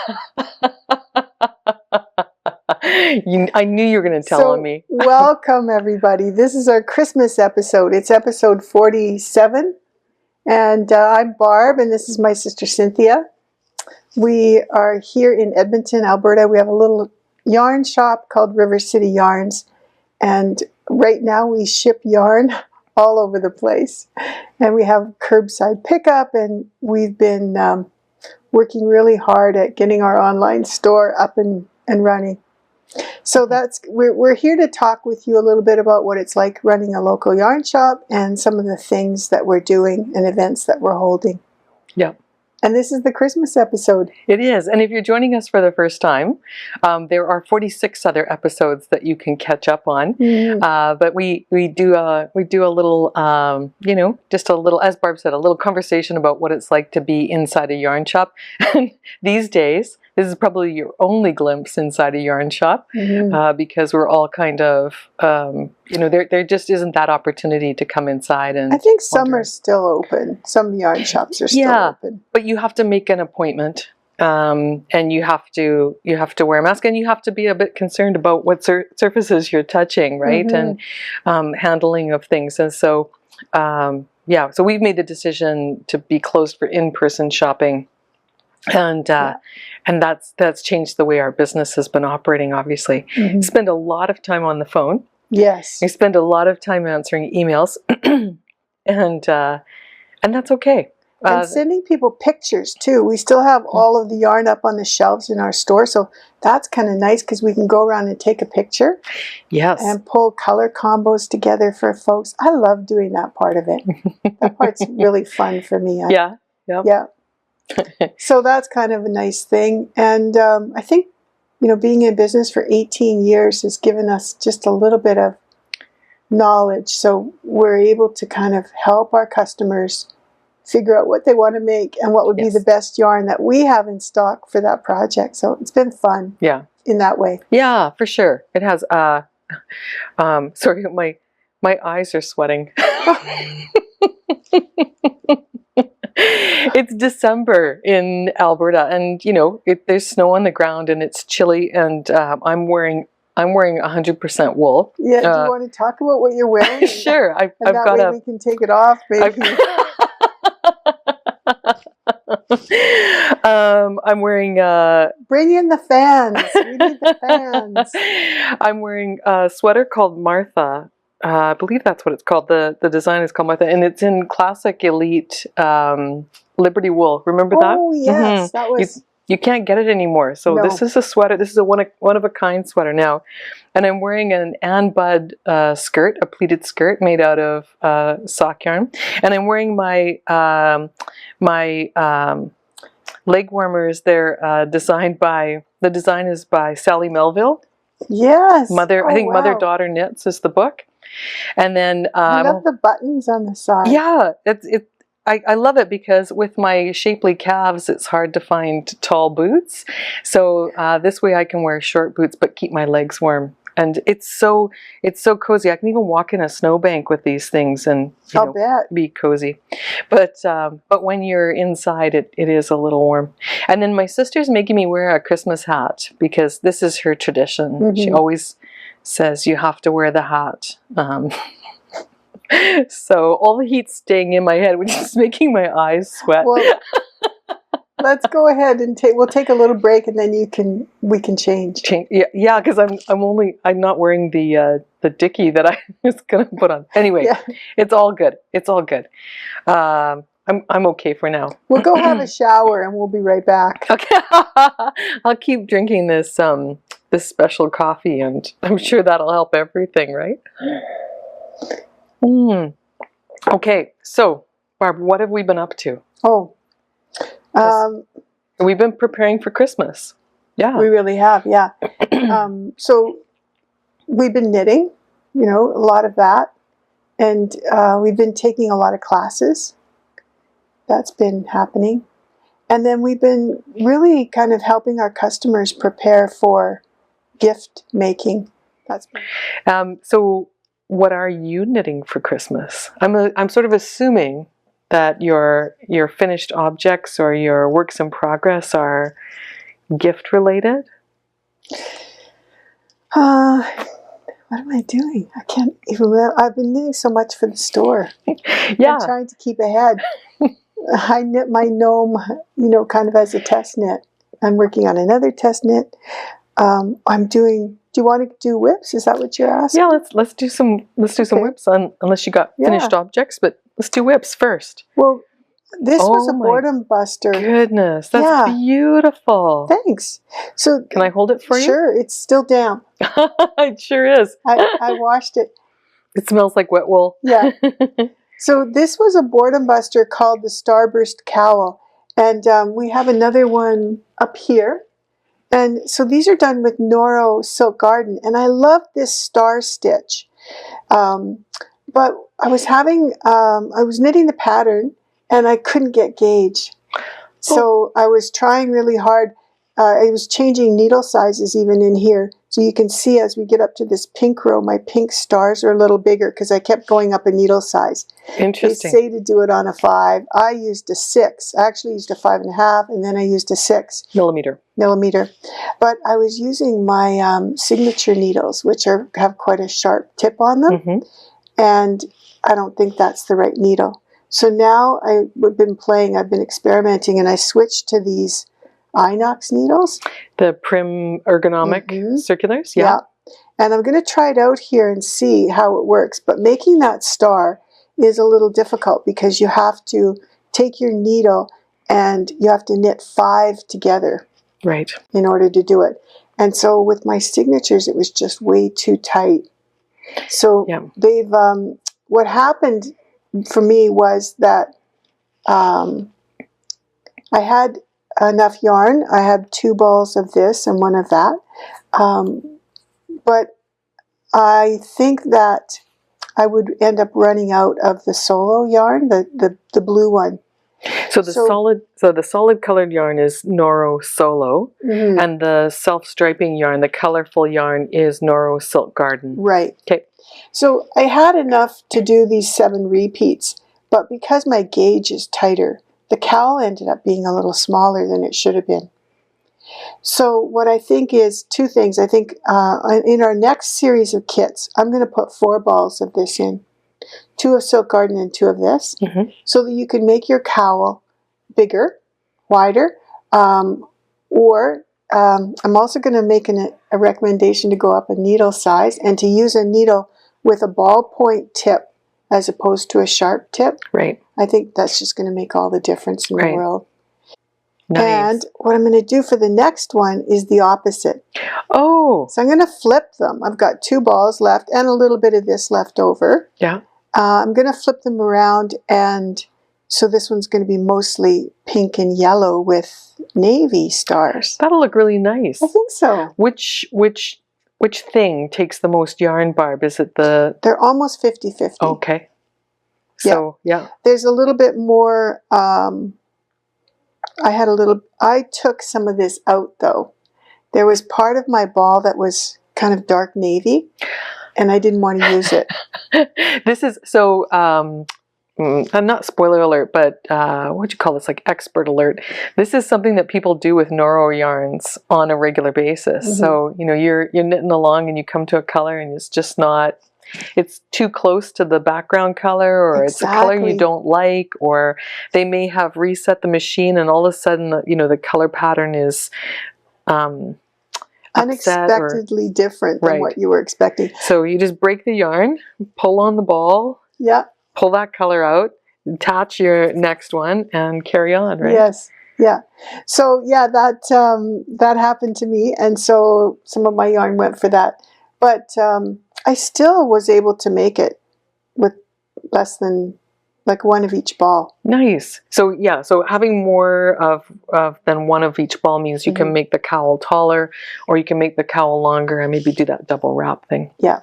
I knew you were going to tell on me. Welcome, everybody. This is our Christmas episode. It's episode 47. And I'm Barb, and this is my sister Cynthia. We are here in Edmonton, Alberta. We have a little yarn shop called River City Yarns. And right now we ship yarn all over the place. And we have curbside pickup, and we've been working really hard at getting our online store up and running. So we're here to talk with you a little bit about what it's like running a local yarn shop and some of the things that we're doing and events that we're holding. Yeah. And this is the Christmas episode. It is. And if you're joining us for the first time, there are 46 other episodes that you can catch up on. But we do a little, just a little, as Barb said, a little conversation about what it's like to be inside a yarn shop. And these days, this is probably your only glimpse inside a yarn shop because we're all kind of, there just isn't that opportunity to come inside and. I think some are still open. Some yarn shops are still open. But you have to make an appointment, and you have to wear a mask, and you have to be a bit concerned about what surfaces you're touching, right? And handling of things. And so, so we've made the decision to be closed for in-person shopping. And that's changed the way our business has been operating, obviously. We spend a lot of time on the phone. Yes. We spend a lot of time answering emails, and that's okay. And sending people pictures too. We still have all of the yarn up on the shelves in our store, so that's kind of nice because we can go around and take a picture. Yes. And pull color combos together for folks. I love doing that part of it. That part's really fun for me. Yeah. So that's kind of a nice thing. And I think, being in business for 18 years has given us just a little bit of knowledge. So we're able to kind of help our customers figure out what they want to make and what would be the best yarn that we have in stock for that project. So it's been fun in that way. Yeah, for sure. It has, sorry, my eyes are sweating. It's December in Alberta, and there's snow on the ground and it's chilly, and I'm wearing 100% wool. Yeah, do you want to talk about what you're wearing? Sure, I've that got way we can take it off, maybe. I'm wearing bring in the fans. We need the fans. I'm wearing a sweater called Martha. I believe that's what it's called. The design is called Martha, and it's in classic elite Liberty wool. Remember that? Oh yes, that was. You can't get it anymore. So this is a sweater. This is a one of a kind sweater now, and I'm wearing an Ann Budd skirt, a pleated skirt made out of sock yarn, and I'm wearing my leg warmers. They're designed by the design is by Sally Melville. Yes, I think Mother Daughter Knits is the book, and then I love the buttons on the side. Yeah, I love it because with my shapely calves, it's hard to find tall boots. So this way I can wear short boots but keep my legs warm. And it's so cozy. I can even walk in a snowbank with these things and be cozy. But when you're inside, it is a little warm. And then my sister's making me wear a Christmas hat because this is her tradition. She always says you have to wear the hat. So all the heat's staying in my head, which is making my eyes sweat. Well, let's go ahead and we'll take a little break, and then we can change. Yeah, because I'm not wearing the dicky that I was gonna put on. Anyway, it's all good. It's all good. I'm okay for now. We'll go have a shower, and we'll be right back. Okay. I'll keep drinking this special coffee, and I'm sure that'll help everything, right? Okay, so Barb, what have we been up to? We've been preparing for Christmas. Yeah, we really have. Yeah. So we've been knitting, a lot of that, and we've been taking a lot of classes. That's been happening, and then we've been really kind of helping our customers prepare for gift making. That's been. So. What are you knitting for Christmas? I'm sort of assuming that your finished objects or your works in progress are gift related. What am I doing? I can't even remember. I've been knitting so much for the store. Yeah, I'm trying to keep ahead. I knit my gnome, kind of as a test knit. I'm working on another test knit. I'm doing. Do you want to do whips? Is that what you're asking? Yeah, let's do some whips unless you got finished objects, but let's do whips first. Well, This was Oh a my boredom buster. Goodness, that's Yeah. beautiful. Thanks. So Can I hold it for you? sure, it's still damp. It sure is. I washed it. It smells like wet wool. Yeah. So this was a boredom buster called the Starburst Cowl. And we have another one up here. And so these are done with Noro Silk Garden. And I love this star stitch. But I was knitting the pattern and I couldn't get gauge. So I was trying really hard. I was changing needle sizes even in here. So you can see as we get up to this pink row, my pink stars are a little bigger because I kept going up a needle size. Interesting. They say to do it on a 5. I used a 6. I actually used a 5.5 and then I used a 6 millimeter. But I was using my signature needles, which have quite a sharp tip on them. Mm-hmm. And I don't think that's the right needle. So now I've been experimenting, and I switched to these inox needles. The Prim ergonomic circulars? Yeah. And I'm going to try it out here and see how it works. But making that star is a little difficult because you have to take your needle and you have to knit 5 together. Right. In order to do it. And so with my signatures, it was just way too tight. So they've, what happened for me was that I had enough yarn. I had 2 balls of this and 1 of that. But I think that I would end up running out of the solo yarn, the blue one. So the solid colored yarn is Noro Solo, and the self-striping yarn, the colorful yarn, is Noro Silk Garden. Right. Okay. So I had enough to do these 7 repeats, but because my gauge is tighter, the cowl ended up being a little smaller than it should have been. So what I think is 2 things. I think in our next series of kits, I'm going to put 4 balls of this in. 2 of Silk Garden and 2 of this, so that you can make your cowl bigger, wider, or I'm also going to make a recommendation to go up a needle size and to use a needle with a ballpoint tip as opposed to a sharp tip. Right. I think that's just going to make all the difference in the world. Nice. And what I'm going to do for the next one is the opposite. Oh. So I'm going to flip them. I've got 2 balls left and a little bit of this left over. Yeah. I'm going to flip them around, and so this one's going to be mostly pink and yellow with navy stars. That'll look really nice. I think so. Which thing takes the most yarn, Barb? Is it the... They're almost 50-50. Okay. So, yeah. There's a little bit more... I took some of this out, though. There was part of my ball that was kind of dark navy, and I didn't want to use it. This is so not spoiler alert, but what do you call this, like expert alert. This is something that people do with Noro yarns on a regular basis. So you're knitting along and you come to a color and it's just not, it's too close to the background color, or it's a color you don't like, or they may have reset the machine and all of a sudden the color pattern is unexpectedly different than what you were expecting. So you just break the yarn, pull on the ball, pull that color out, attach your next one, and carry on, right? Yes. Yeah. So that happened to me, and so some of my yarn went for that. But I still was able to make it with less than like 1 of each ball. Nice. So yeah, so having more of than 1 of each ball means you can make the cowl taller, or you can make the cowl longer and maybe do that double wrap thing. Yeah.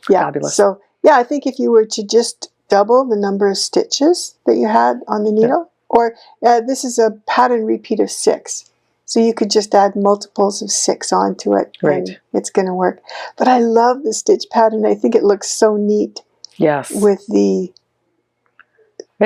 Yeah. Fabulous. So yeah, I think if you were to just double the number of stitches that you had on the needle, or this is a pattern repeat of 6. So you could just add multiples of 6 onto it, and it's going to work. But I love the stitch pattern. I think it looks so neat. Yes. With the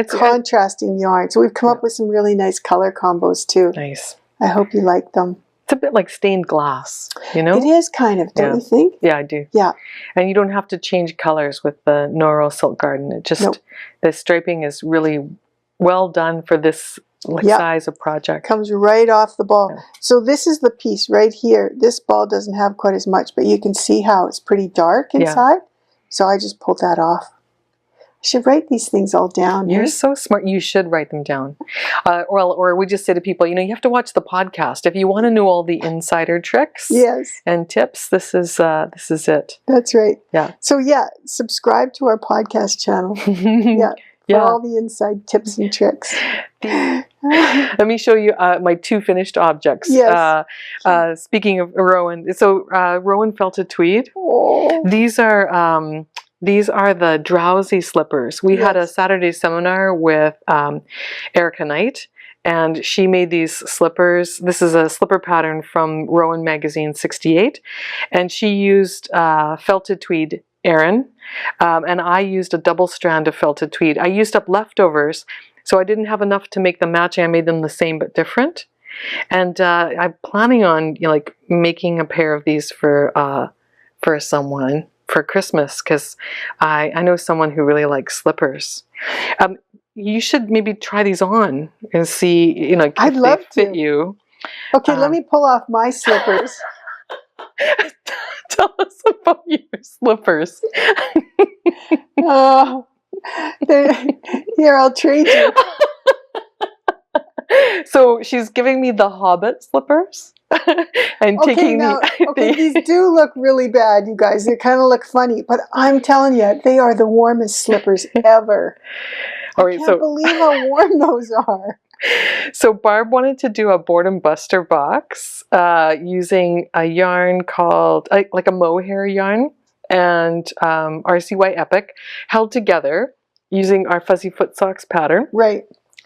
contrasting yarn. So we've come up with some really nice color combos too. Nice. I hope you like them. It's a bit like stained glass, It is kind of, don't you think? Yeah, I do. Yeah. And you don't have to change colors with the Noro Silk Garden. It just, the striping is really well done for this size of project. Comes right off the ball. Yeah. So this is the piece right here. This ball doesn't have quite as much, but you can see how it's pretty dark inside. So I just pulled that off. should write these things all down. You're hey? so smart. You should write them down. Or we just say to people, you have to watch the podcast if you want to know all the insider tricks. Yes. And tips. This is it. That's right. Yeah. So subscribe to our podcast channel. Yeah. For all the inside tips and tricks. Let me show you my 2 finished objects. Yes. Speaking of Rowan, so Rowan felted tweed. Oh. These are the drowsy slippers. We had a Saturday seminar with Erica Knight, and she made these slippers. This is a slipper pattern from Rowan Magazine 68, and she used felted tweed Aran, and I used a double strand of felted tweed. I used up leftovers, so I didn't have enough to make them matching. I made them the same but different, and I'm planning on making a pair of these for someone for Christmas, because I know someone who really likes slippers. You should maybe try these on and see if I'd love they fit you. Okay, let me pull off my slippers. Tell us about your slippers. Oh, here, I'll trade you. So she's giving me the Hobbit slippers and taking these do look really bad, you guys. They kind of look funny, but I'm telling you, they are the warmest slippers ever. I can't believe how warm those are. So Barb wanted to do a boredom buster box using a yarn called like a mohair yarn and RCY Epic held together using our fuzzy foot socks pattern. Right.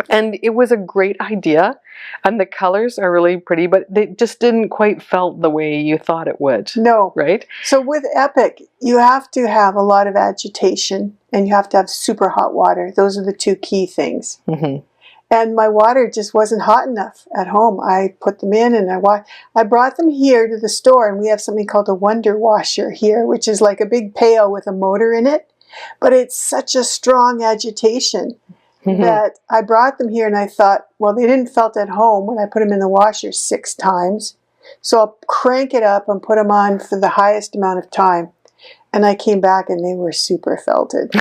And it was a great idea, and the colors are really pretty, but they just didn't quite felt the way you thought it would. No. Right? So with Epic, you have to have a lot of agitation, and you have to have super hot water. Those are the 2 key things. Mm-hmm. And my water just wasn't hot enough at home. I put them in, and I brought them here to the store, and we have something called a Wonder Washer here, which is like a big pail with a motor in it, but it's such a strong agitation. Mm-hmm. That I brought them here and I thought, well, they didn't felt at home when I put them in the washer 6 times. So I'll crank it up and put them on for the highest amount of time. And I came back and they were super felted.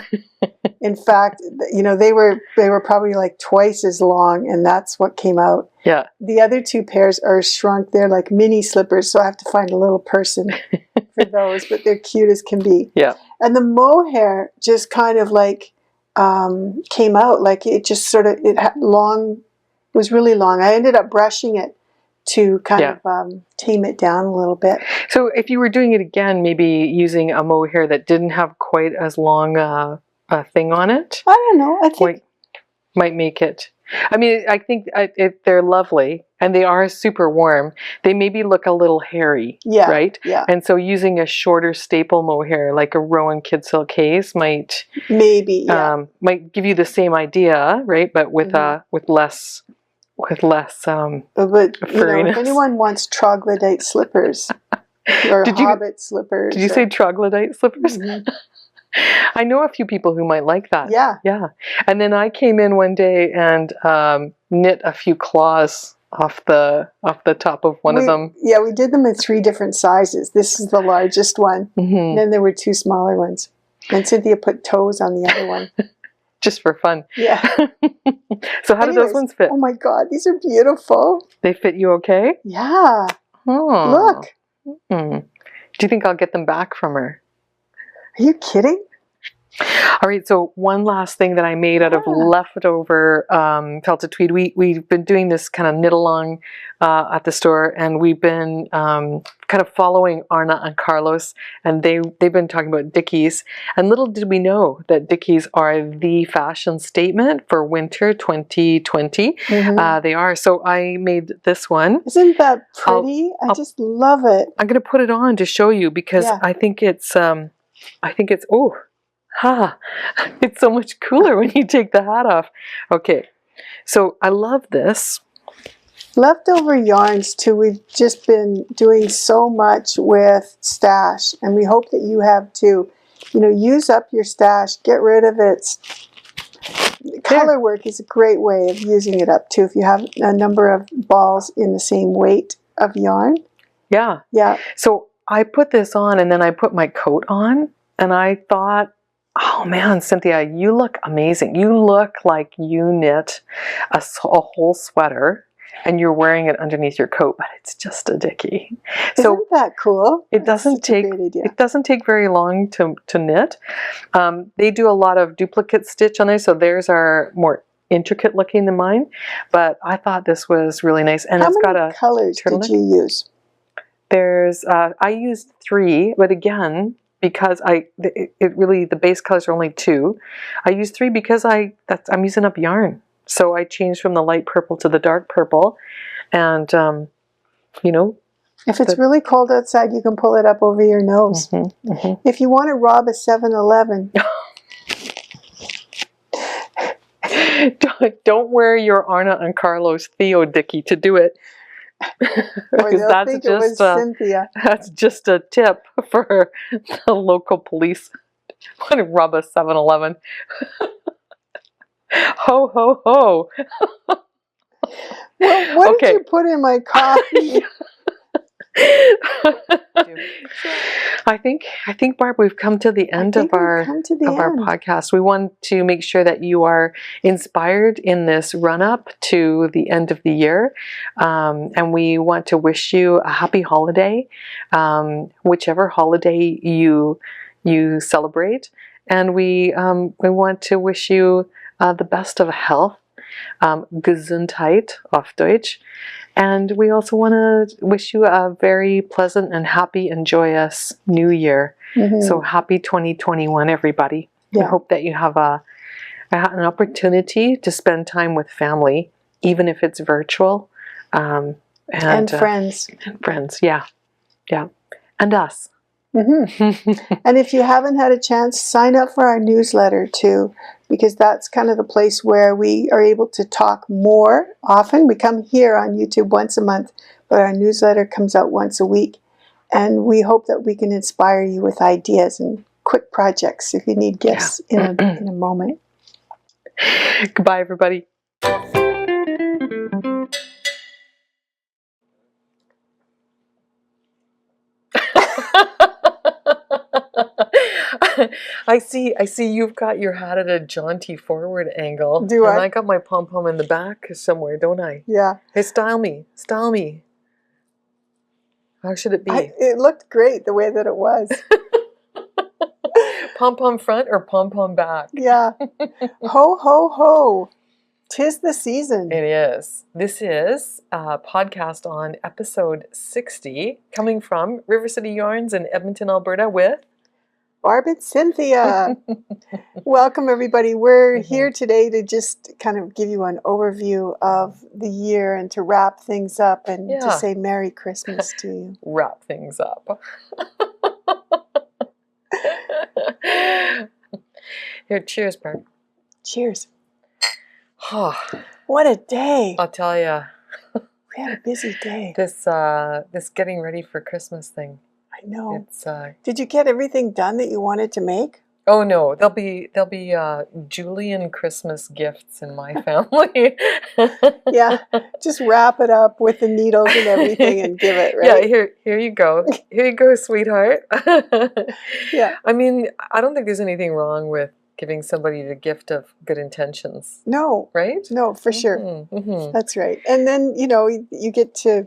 In fact, they were probably like twice as long, and that's what came out. Yeah. The other 2 pairs are shrunk. They're like mini slippers, so I have to find a little person for those, but they're cute as can be. Yeah. And the mohair just kind of came out like it just sort of was really long. I ended up brushing it to kind of tame it down a little bit. So if you were doing it again, maybe using a mohair that didn't have quite as long a thing on it, I don't know, I think might make it. I mean, I think they're lovely and they are super warm. They maybe look a little hairy, right? Yeah. And so using a shorter staple mohair like a Rowan Kid Silk Haze might give you the same idea, right? But with less but furriness. If anyone wants troglodyte slippers or hobbit slippers, did you say troglodyte slippers? Mm-hmm. I know a few people who might like that. Yeah. Yeah. And then I came in one day and knit a few claws off the top of one of them. Yeah, we did them in 3 different sizes. This is the largest one. Mm-hmm. And then there were 2 smaller ones. And Cynthia put toes on the other one. Just for fun. Yeah. So how do those ones fit? Oh my God, these are beautiful. They fit you okay? Yeah. Oh. Look. Hmm. Do you think I'll get them back from her? Are you kidding? All right, so one last thing that I made out of leftover felted tweed. We've been doing this kind of knit along at the store, and we've been kind of following Arna and Carlos, and they've been talking about Dickies. And little did we know that Dickies are the fashion statement for winter 2020. Mm-hmm. They are. So I made this one. Isn't that pretty? I just love it. I'm going to put it on to show you because I think it's it's so much cooler when you take the hat off. Okay, so I love this. Leftover yarns too, we've just been doing so much with stash, and we hope that you have too. Use up your stash, get rid of it. Color work is a great way of using it up too, if you have a number of balls in the same weight of yarn. Yeah. Yeah. So I put this on and then I put my coat on, and I thought, Oh man, Cynthia, you look amazing. You look like you knit a whole sweater and you're wearing it underneath your coat, but it's just a dickie. So Isn't that cool? it doesn't take very long to knit. They do a lot of duplicate stitch on there, so theirs are more intricate looking than mine. But I thought this was really nice, and it's got a colors turtleneck. did you use? There's I used 3, but again, because the base colors are only 2. I used 3 because I'm using up yarn, so I changed from the light purple to the dark purple, and if it's really cold outside, you can pull it up over your nose. If you want to rob a 7-Eleven. Don't wear your Arna and Carlos Theo Dicky to do it. Because Cynthia. That's just a tip for the local police. Want to rob a 7-Eleven. Ho, ho, ho. Well, what did you put in my coffee? I think, Barb, we've come to the end of our podcast. We want to make sure that you are inspired in this run-up to the end of the year, and we want to wish you a happy holiday, whichever holiday you celebrate, and we want to wish you the best of health, Gesundheit auf Deutsch. And we also want to wish you a very pleasant and happy and joyous new year. So happy 2021, everybody. I hope that you have an opportunity to spend time with family, even if it's virtual. And friends. And friends, yeah. And us. And if you haven't had a chance, sign up for our newsletter too, because that's kind of the place where we are able to talk more often. We come here on YouTube once a month, but our newsletter comes out once a week. And we hope that we can inspire you with ideas and quick projects if you need gifts in a moment. Goodbye, everybody. I see you've got your hat at a jaunty forward angle. Do I? And I got my pom-pom in the back somewhere, don't I? Yeah. Hey, style me. How should it be? It looked great the way that it was. Pom-pom front or pom-pom back? Yeah. Ho, ho, ho. 'Tis the season. It is. This is a podcast on episode 60, coming from River City Yarns in Edmonton, Alberta with Barb and Cynthia. Welcome, everybody. We're here today to just kind of give you an overview of the year and to wrap things up and to say Merry Christmas to you. Wrap things up. Here, cheers, Barb. Cheers. Oh, what a day. I'll tell you. We had a busy day. This getting ready for Christmas thing. I know. It's Did you get everything done that you wanted to make? Oh no, there'll be Julian Christmas gifts in my family. Yeah, just wrap it up with the needles and everything and give it, right? Yeah, here you go. Here you go, sweetheart. Yeah. I mean, I don't think there's anything wrong with giving somebody the gift of good intentions. No. Right? No, for sure. Mm-hmm. That's right. And then, you get to,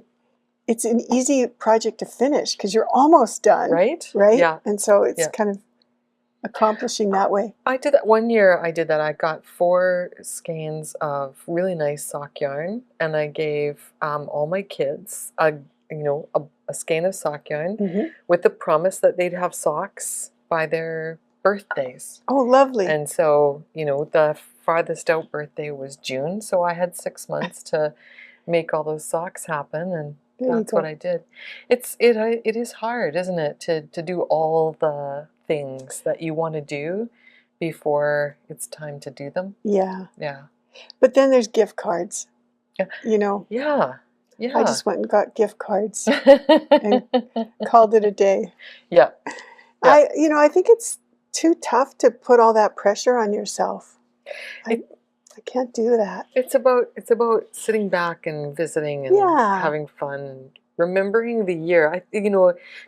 it's an easy project to finish because you're almost done. Right? Right? Yeah. And so it's kind of accomplishing that way. I did that one year. I got 4 skeins of really nice sock yarn, and I gave all my kids a skein of sock yarn with the promise that they'd have socks by their birthdays. Oh, lovely. And so, the farthest out birthday was June, so I had 6 months to make all those socks happen, and that's what I did. It is hard, isn't it, to do all the things that you want to do before it's time to do them. Yeah. Yeah. But then there's gift cards. Yeah. Yeah. I just went and got gift cards and called it a day. Yeah. I think it's too tough to put all that pressure on yourself. I can't do that. It's about sitting back and visiting and having fun and remembering the year. I think,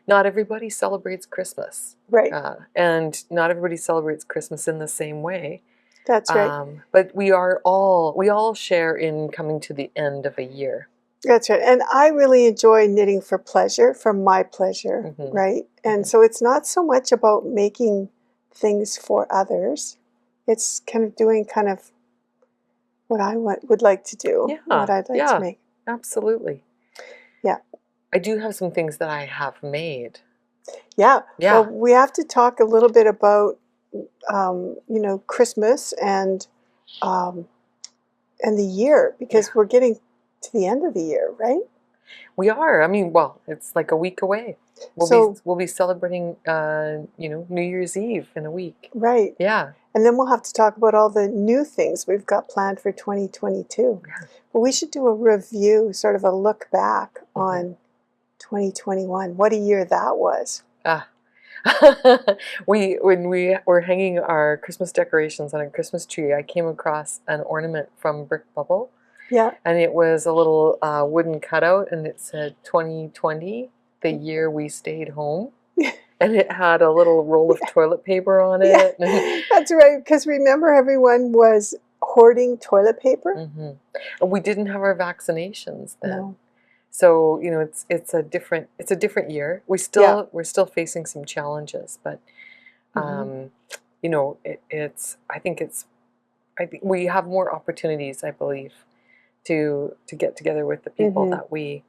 not everybody celebrates Christmas. Right. And not everybody celebrates Christmas in the same way. That's right. But we all share in coming to the end of a year. That's right. And I really enjoy knitting for pleasure, for my pleasure, right? And so it's not so much about making things for others. It's kind of doing kind of what I would like to do, what I'd like to make. Absolutely. Yeah. I do have some things that I have made. Yeah. Yeah. Well, we have to talk a little bit about, Christmas and the year, because we're getting to the end of the year, right? We are. I mean, well, it's like a week away. We'll be celebrating, New Year's Eve in a week. Right. Yeah. And then we'll have to talk about all the new things we've got planned for 2022. Yeah. But we should do a review, sort of a look back on 2021. What a year that was. When we were hanging our Christmas decorations on a Christmas tree, I came across an ornament from Brick Bubble. Yeah. And it was a little wooden cutout, and it said 2020, the year we stayed home. And it had a little roll of toilet paper on it. Yeah, that's right, because remember, everyone was hoarding toilet paper. And we didn't have our vaccinations then. No. So, you know, it's a different year. We're still facing some challenges, but you know, I think we have more opportunities, I believe, to get together with the people that we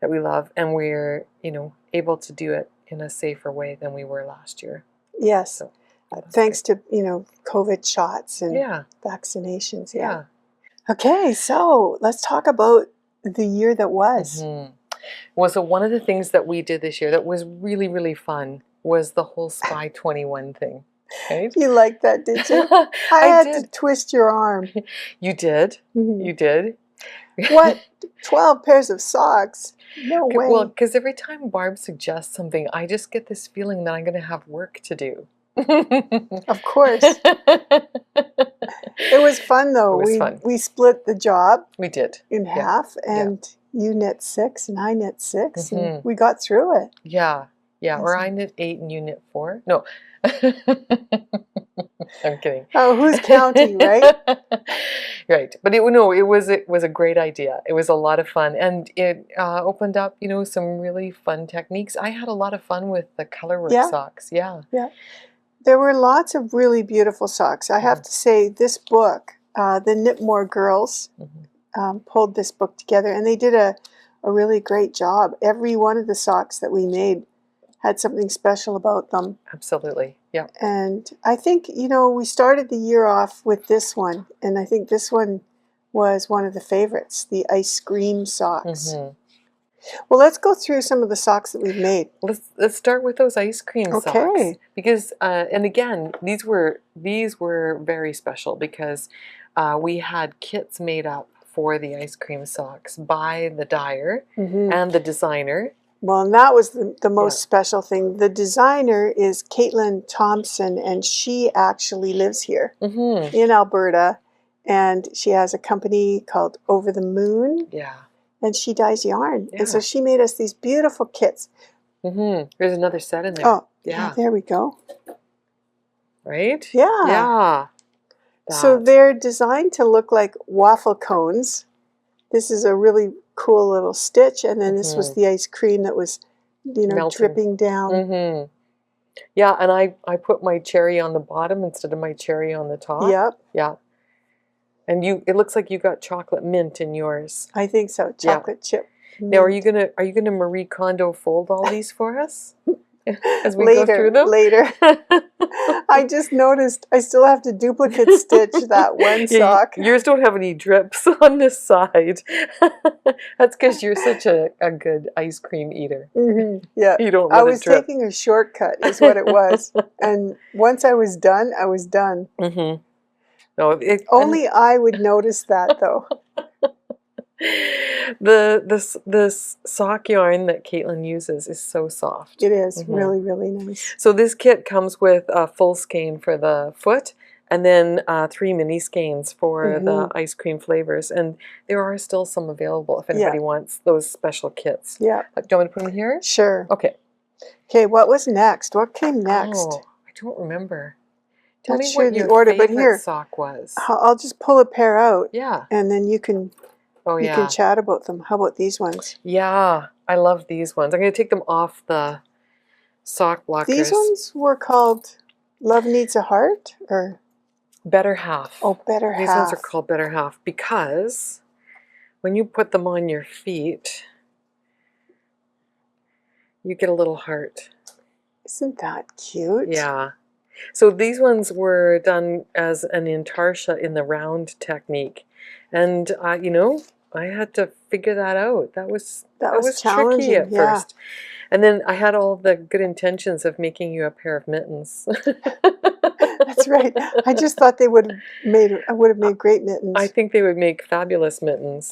love, and we're, you know, able to do it in a safer way than we were last year. Yes. So, thanks to, you know, COVID shots and vaccinations. Yeah. Okay, so let's talk about the year that was. Well, so one of the things that we did this year that was really, really fun was the whole Spy 21 thing. Right? You liked that, did you? I had to twist your arm. You did? You did? What? 12 pairs of socks? No way. Well, because every time Barb suggests something, I just get this feeling that I'm going to have work to do. Of course. It was fun, though. It was fun. We split the job. We did. In half, and you knit 6 and I knit 6, and we got through it. Yeah. Or I knit 8 and you knit 4. No. I'm kidding. Oh, who's counting, right? Right. But it was a great idea. It was a lot of fun, and it opened up, you know, some really fun techniques. I had a lot of fun with the colorwork socks. Yeah. There were lots of really beautiful socks. I have to say, this book, the Knitmore girls, pulled this book together, and they did a really great job. Every one of the socks that we made had something special about them. Absolutely. Yeah. And I think, you know, we started the year off with this one, and I think this one was one of the favorites, the ice cream socks. Well, let's go through some of the socks that we've made. Let's start with those ice cream socks, because and again, these were very special because we had kits made up for the ice cream socks by the dyer and the designer. Well, and that was the most special thing. The designer is Caitlin Thompson, and she actually lives here in Alberta, and she has a company called Over the Moon. Yeah. And she dyes yarn. And so she made us these beautiful kits. There's another set in there. Oh, there we go. Right? Yeah. Yeah. So they're designed to look like waffle cones. This is a really cool little stitch, and then this was the ice cream that was, you know, dripping down. Yeah, and I put my cherry on the bottom instead of my cherry on the top. Yep. Yeah. And it looks like you got chocolate mint in yours. I think so. Chocolate chip. Now, are you gonna Marie Kondo fold all these for us as we go through them? Later. I just noticed I still have to duplicate stitch that one sock. Yours don't have any drips on this side. That's because you're such a good ice cream eater. Yeah. You don't let I was it drip. taking a shortcut is what it was. And once I was done, I was done. No, only I would notice that, though. This sock yarn that Caitlin uses is so soft. It is really, really nice. So this kit comes with a full skein for the foot And then 3 mini skeins for the ice cream flavors. And there are still some available if anybody wants those special kits. Yeah. Do you want me to put them here? Sure. Okay. Okay, what was next? What came next? Oh, I don't remember. Tell Not me sure what the your order, but favorite here, sock was. I'll just pull a pair out. Yeah. And then you can chat about them. How about these ones? Yeah, I love these ones. I'm going to take them off the sock blockers. These ones were called Love Needs a Heart, or Better Half. Oh, Better These Half. ones are called Better Half because when you put them on your feet, you get a little heart. Isn't that cute? Yeah. So these ones were done as an intarsha in the round technique. And, you know, I had to figure that out. That was tricky at first. And then I had all the good intentions of making you a pair of mittens. That's right. I just thought they would have made great mittens. I think they would make fabulous mittens.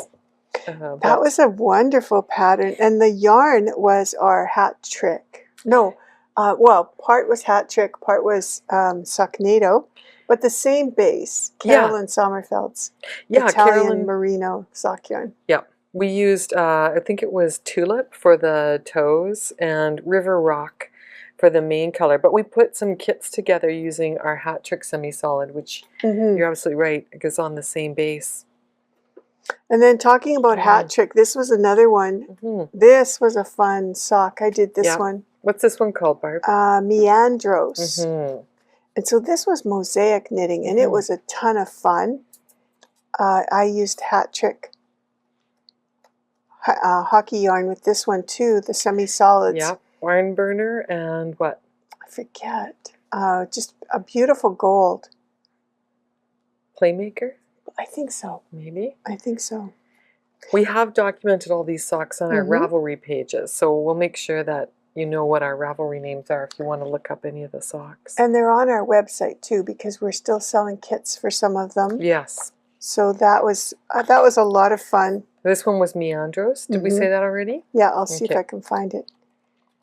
That was a wonderful pattern. And the yarn was our hat trick. No, well, part was hat trick, part was Socknado, but the same base, Carolyn Sommerfeld's Italian merino sock yarn. Yeah. We used, I think it was Tulip for the toes and River Rock for the main color. But we put some kits together using our Hat Trick Semi-Solid, which you're absolutely right, it goes on the same base. And then talking about Hat Trick, this was another one. This was a fun sock. I did this one. What's this one called, Barb? Meandros. And so this was mosaic knitting, and it was a ton of fun. I used Hat Trick hockey yarn with this one too, the semi-solids. Yeah, Barn Burner and what? I forget. Just a beautiful gold. Playmaker? I think so. Maybe? I think so. We have documented all these socks on our Ravelry pages, so we'll make sure that you know what our Ravelry names are if you want to look up any of the socks. And they're on our website too, because we're still selling kits for some of them. Yes. So that was a lot of fun. This one was Meandros. Did we say that already? Yeah, I'll see if I can find it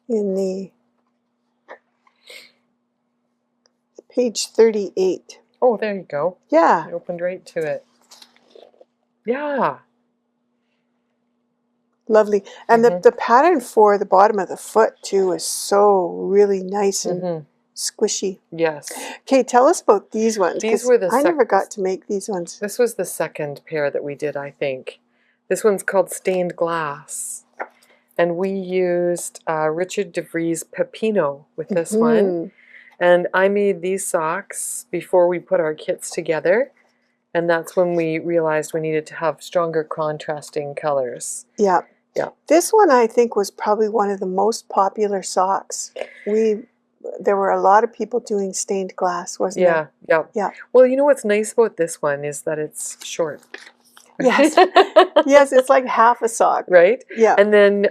in the page 38. Oh, there you go. Yeah. I opened right to it. Yeah. Lovely. And the pattern for the bottom of the foot too is so really nice and squishy. Yes. Okay, tell us about these ones. These were the I never got to make these ones. This was the second pair that we did, I think. This one's called Stained Glass. And we used Richard DeVries Pepino with this one. And I made these socks before we put our kits together. And that's when we realized we needed to have stronger contrasting colors. Yeah. Yeah. This one I think was probably one of the most popular socks. There were a lot of people doing stained glass, wasn't there? Yeah. Well, you know what's nice about this one is that it's short. Yes. Yes, it's like half a sock. Right? Yeah. And then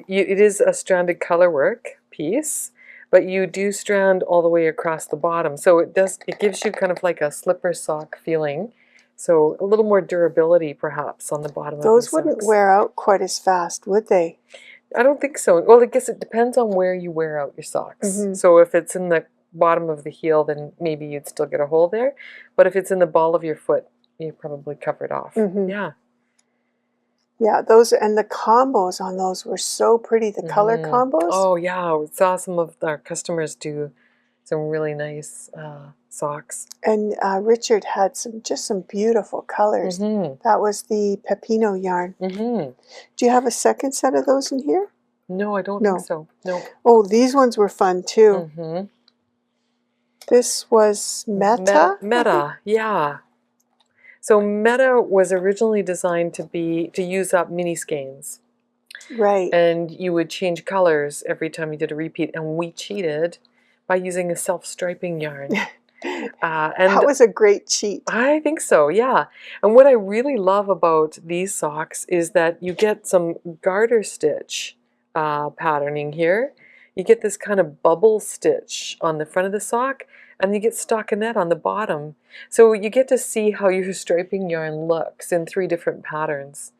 it is a stranded colorwork piece, but you do strand all the way across the bottom. So it gives you kind of like a slipper sock feeling. So a little more durability perhaps on the bottom of the socks. Those wouldn't wear out quite as fast, would they? I don't think so. Well, I guess it depends on where you wear out your socks. So if it's in the bottom of the heel, then maybe you'd still get a hole there. But if it's in the ball of your foot, you probably cover it off. Yeah. Yeah, those and the combos on those were so pretty. The color combos. Oh yeah, we saw some of our customers do some really nice socks. And Richard had just some beautiful colors. That was the Pepino yarn. Do you have a second set of those in here? No, I don't think so. No. Oh, these ones were fun too. This was Meta. Meta, yeah. So Meta was originally designed to use up mini skeins. Right. And you would change colors every time you did a repeat, and we cheated by using a self-striping yarn. And that was a great cheat. I think so, yeah. And what I really love about these socks is that you get some garter stitch patterning here. You get this kind of bubble stitch on the front of the sock, and you get stockinette on the bottom. So you get to see how your striping yarn looks in 3 different patterns.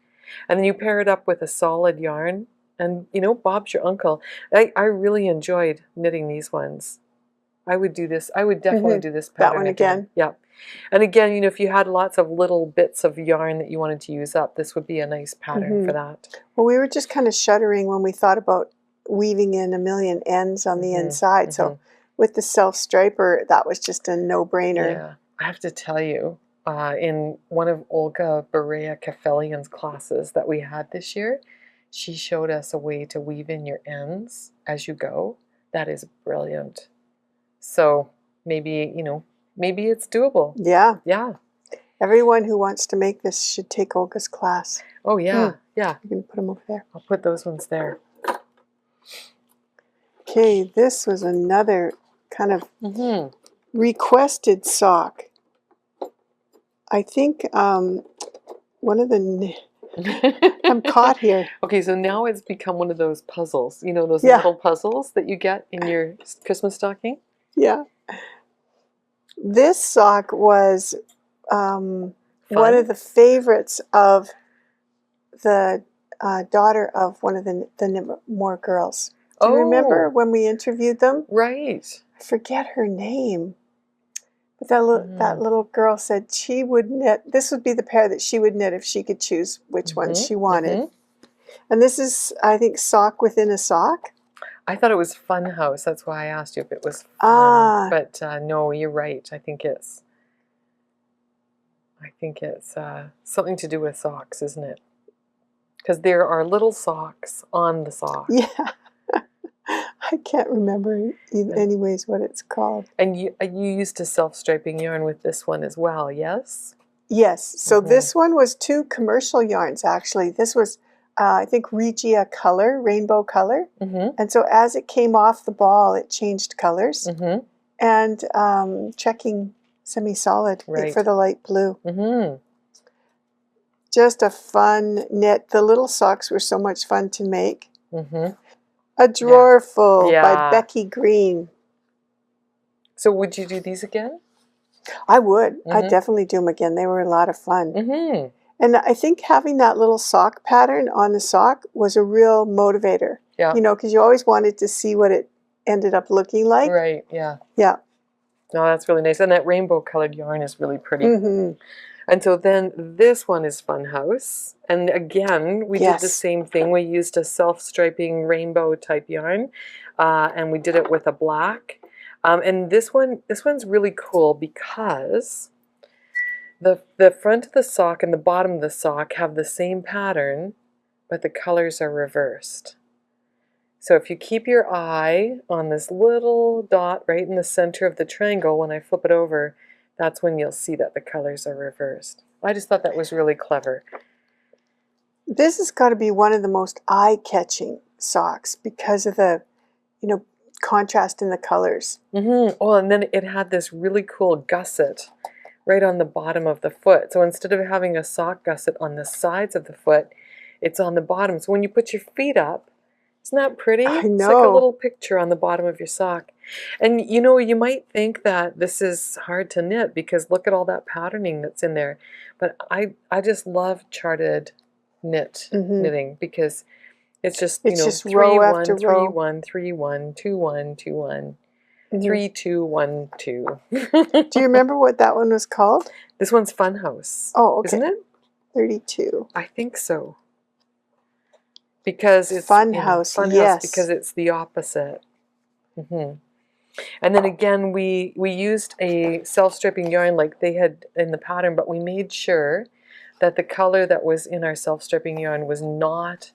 And then you pair it up with a solid yarn, and you know, Bob's your uncle. I really enjoyed knitting these ones. I would do this. I would definitely do this That pattern one again. Yeah. And again, you know, if you had lots of little bits of yarn that you wanted to use up, this would be a nice pattern for that. Well, we were just kind of shuddering when we thought about weaving in a million ends on the inside. So with the self-striper, that was just a no-brainer. Yeah. I have to tell you, in one of Olga Berea Kefelian's classes that we had this year, she showed us a way to weave in your ends as you go. That is brilliant. So maybe, you know, maybe it's doable. Yeah. Yeah. Everyone who wants to make this should take Olga's class. Oh, yeah. Yeah. You can put them over there. I'll put those ones there. Okay, this was another kind of requested sock. I think one of the... I'm caught here. Okay, so now it's become one of those puzzles. You know, those little puzzles that you get in your Christmas stocking? Yeah. This sock was one of the favorites of the daughter of one of the Moore girls. Do you remember when we interviewed them? Right. I forget her name. But that little girl said she would knit, this would be the pair that she would knit if she could choose which one she wanted. And this is, I think, sock within a sock. I thought it was Fun House. That's why I asked you if it was fun. But no, you're right. I think it's something to do with socks, isn't it? Because there are little socks on the sock. Yeah. I can't remember anyways what it's called. And you used a self-striping yarn with this one as well, yes? Yes. So this one was 2 commercial yarns, actually. This was, I think, Regia color, rainbow color. And so as it came off the ball, it changed colors. And checking semi-solid for the light blue. Just a fun knit. The little socks were so much fun to make. A Drawer Full by Becky Green. So would you do these again? I would. I'd definitely do them again. They were a lot of fun. And I think having that little sock pattern on the sock was a real motivator. Yeah. You know, because you always wanted to see what it ended up looking like. Right, yeah. Yeah. No, that's really nice. And that rainbow colored yarn is really pretty. And so then this one is Fun House. And again, we did the same thing. We used a self-striping rainbow type yarn. And we did it with a black. And this one's really cool because the front of the sock and the bottom of the sock have the same pattern, but the colors are reversed. So if you keep your eye on this little dot right in the center of the triangle, when I flip it over, that's when you'll see that the colors are reversed. I just thought that was really clever. This has got to be one of the most eye-catching socks because of the, you know, contrast in the colors. Oh, and then it had this really cool gusset right on the bottom of the foot. So instead of having a sock gusset on the sides of the foot, it's on the bottom. So when you put your feet up, isn't that pretty? I know. It's like a little picture on the bottom of your sock. And you know, you might think that this is hard to knit because look at all that patterning that's in there. But I just love charted knitting because it's just, you know, just 3 row 1 after 3 row. 1 3 1 2 1 2 1 3 2 1 2. Do you remember what that one was called? This one's Fun House. Oh, okay. Isn't it? 32. I think so. Because it's Fun House, Fun House because it's the opposite. And then again, we used a self-stripping yarn like they had in the pattern, but we made sure that the color that was in our self-stripping yarn was not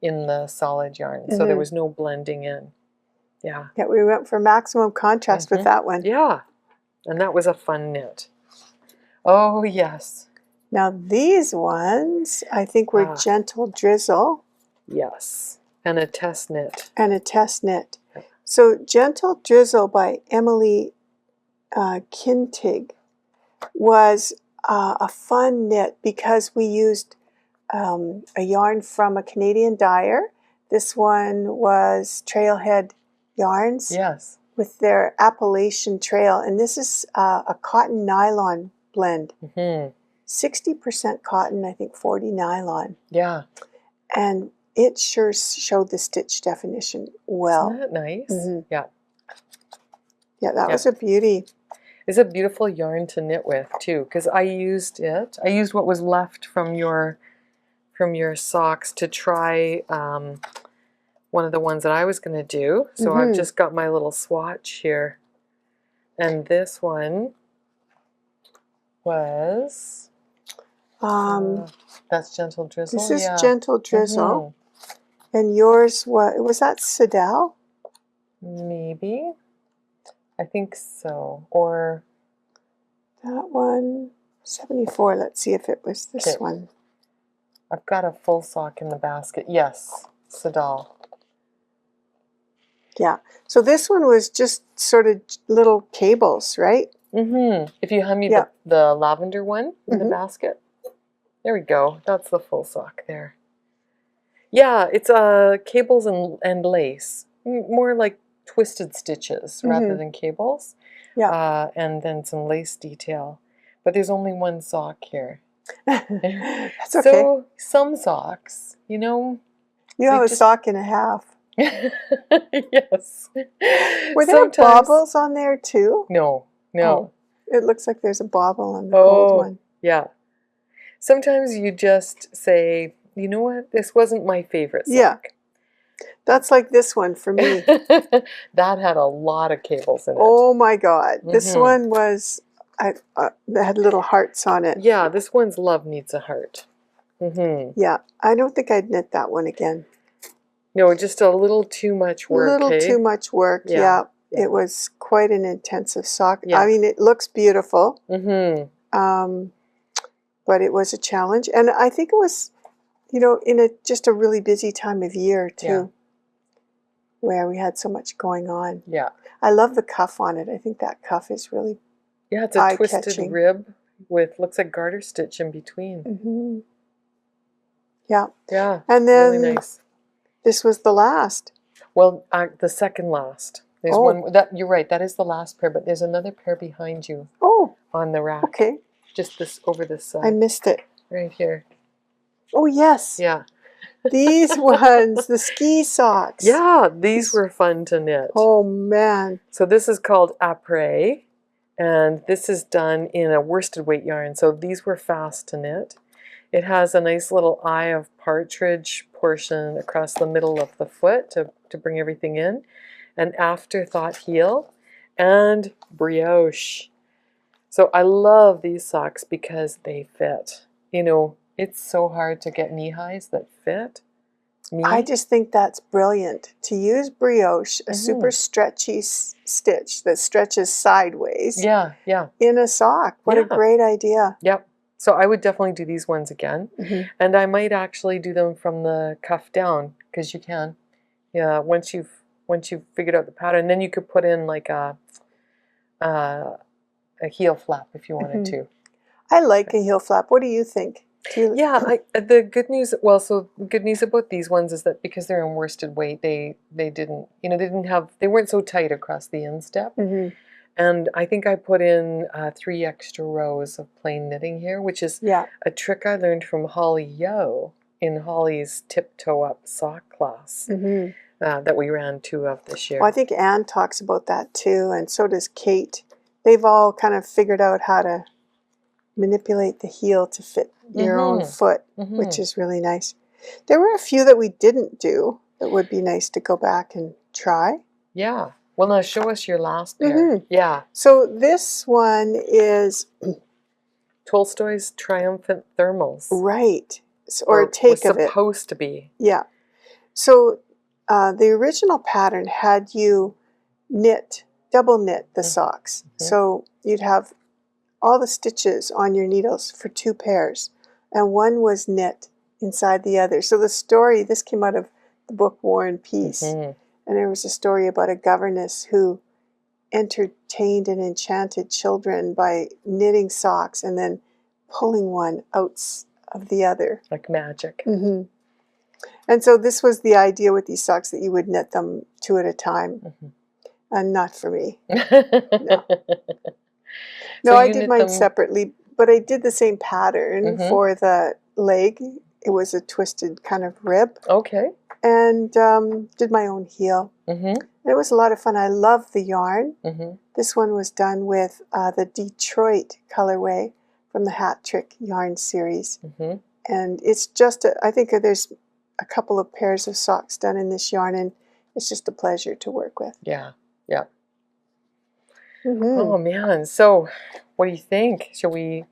in the solid yarn. So there was no blending in. Yeah. Yeah, we went for maximum contrast with that one. Yeah. And that was a fun knit. Oh, yes. Now these ones, I think were Gentle Drizzle. Yes. And a test knit. And a test knit. So Gentle Drizzle by Emily Kintig was a fun knit because we used a yarn from a Canadian dyer. This one was Trailhead Yarns. Yes. With their Appalachian Trail. And this is a cotton nylon blend. 60% cotton, I think 40 nylon. Yeah. And it sure showed the stitch definition well. Isn't that nice? Yeah. Yeah, that Yeah. was a beauty. It's a beautiful yarn to knit with too, because I used what was left from your socks to try one of the ones that I was going to do. So I've just got my little swatch here, and this one was that's Gentle Drizzle. This is Yeah. Gentle Drizzle. And yours, what was that, Sidel? Maybe. I think so. Or that one, 74. Let's see if it was this okay. one. I've got a full sock in the basket. Yes, Sidal. Yeah. So this one was just sort of little cables, right? If you hand me the lavender one in the basket. There we go. That's the full sock there. Yeah, it's cables and lace. More like twisted stitches rather than cables. Yeah. And then some lace detail. But there's only one sock here. That's okay. So some socks, you know. You have a sock and a half. Yes. Were there baubles on there too? No. Oh, it looks like there's a bauble on the gold one. Yeah. Sometimes you just say, you know what, this wasn't my favorite sock. Yeah. That's like this one for me. That had a lot of cables in it. Oh my God. This one was, that had little hearts on it. Yeah, this one's Love Needs a Heart. Yeah, I don't think I'd knit that one again. No, just a little too much work. A little too much work, yeah. It was quite an intensive sock. Yeah. I mean, it looks beautiful, but it was a challenge. And I think it was, you know, in just a really busy time of year too, where we had so much going on. Yeah. I love the cuff on it. I think that cuff is really it's a twisted rib with, looks like garter stitch in between. Yeah. Yeah. And then really nice. This was the last. Well, the second last. There's one that you're right. That is the last pair, but there's another pair behind you. On the rack. Okay. Just this over this side. I missed it. Right here. Oh yes. Yeah. These ones, the ski socks. Yeah, these were fun to knit. Oh man. So this is called après, and this is done in a worsted weight yarn. So these were fast to knit. It has a nice little eye of partridge portion across the middle of the foot to bring everything in. An afterthought heel and brioche. So I love these socks because they fit. You know, it's so hard to get knee highs that fit. I just think that's brilliant. To use brioche, a super stretchy stitch that stretches sideways. Yeah, yeah. In a sock. What a great idea. Yep. So I would definitely do these ones again. And I might actually do them from the cuff down, because you can. Yeah, once you've figured out the pattern, then you could put in like a heel flap if you wanted to. I like a heel flap. What do you think? The good news, good news about these ones is that because they're in worsted weight, they weren't so tight across the instep. And I think I put in 3 extra rows of plain knitting here, which is a trick I learned from Holly Yo in Holly's Tiptoe Up sock class that we ran 2 of this year. Well, I think Anne talks about that too, and so does Kate. They've all kind of figured out how to manipulate the heel to fit your own foot, which is really nice. There were a few that we didn't do that would be nice to go back and try. Yeah. Well, now show us your last pair. Yeah. So this one is Tolstoy's Triumphant Thermals. Right. Or a take of it. Supposed to be. Yeah. So the original pattern had you double knit the socks. So you'd have all the stitches on your needles for 2 pairs, and one was knit inside the other. So the story, this came out of the book War and Peace, and there was a story about a governess who entertained and enchanted children by knitting socks and then pulling one out of the other. Like magic. And so this was the idea with these socks, that you would knit them 2 at a time. And not for me. No, I did mine separately, but I did the same pattern for the leg. It was a twisted kind of rib. Okay. and did my own heel. Mm-hmm. It was a lot of fun. I love the yarn. Mm-hmm. This one was done with the Detroit colorway from the Hat Trick yarn series. Mm-hmm. And it's just, I think there's a couple of pairs of socks done in this yarn, and it's just a pleasure to work with. Yeah. Yeah. Mm-hmm. Oh man. So what do you think? Should we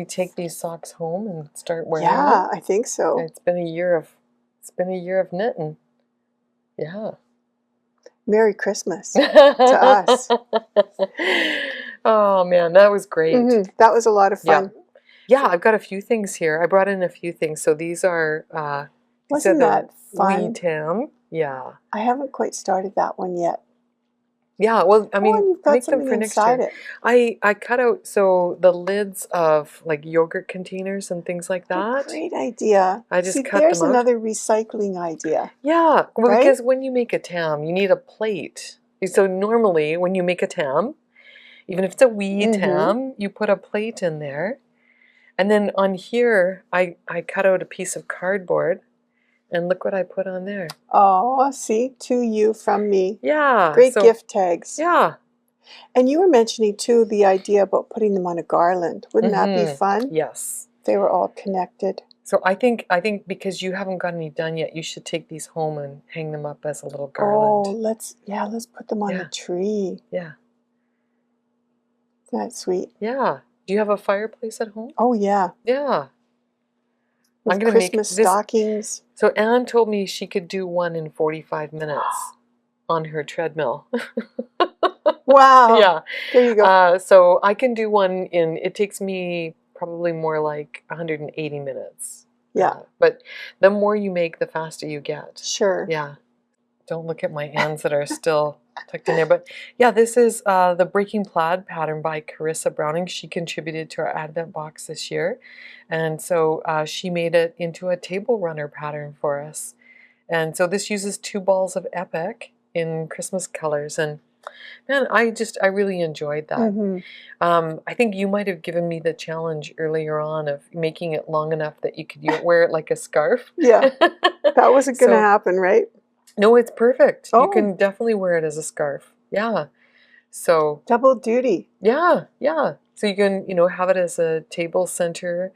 take these socks home and start wearing them? Yeah, I think so. It's been a year of knitting. Yeah. Merry Christmas to us. Oh man, that was great. Mm-hmm. That was a lot of fun. Yeah, I've got a few things here. I brought in a few things. So these are Wasn't that fun? Wee Tam. Yeah. I haven't quite started that one yet. Yeah, well, I mean, and you've got make them something for next inside year. it. I cut out the lids of like yogurt containers and things like that. Great idea. I just See, cut there's them out. another recycling idea. Yeah, well, Right? because when you make a tam, you need a plate. So normally when you make a tam, even if it's a wee tam, you put a plate in there. And then on here, I cut out a piece of cardboard, and look what I put on there. Oh, see, to you from me. Yeah. Great gift tags. Yeah. And you were mentioning too the idea about putting them on a garland. Wouldn't that be fun? Yes. They were all connected. So I think because you haven't got any done yet, you should take these home and hang them up as a little garland. Oh, let's put them on the tree. Yeah. That's sweet. Yeah. Do you have a fireplace at home? Oh yeah. Yeah. With I'm gonna Christmas make this, stockings. So Anne told me she could do one in 45 minutes on her treadmill. Wow. Yeah. There you go. So I can do one it takes me probably more like 180 minutes. Yeah. But the more you make, the faster you get. Sure. Yeah. Don't look at my hands that are still tucked in there. But yeah, this is the Breaking Plaid pattern by Carissa Browning. She contributed to our Advent box this year. And so she made it into a table runner pattern for us. And so this uses 2 balls of Epic in Christmas colors. And man, I really enjoyed that. Mm-hmm. I think you might have given me the challenge earlier on of making it long enough that you could wear it like a scarf. Yeah. That wasn't going to happen, right? No, it's perfect. Oh. You can definitely wear it as a scarf. Yeah. So double duty. Yeah, yeah. So you can, have it as a table center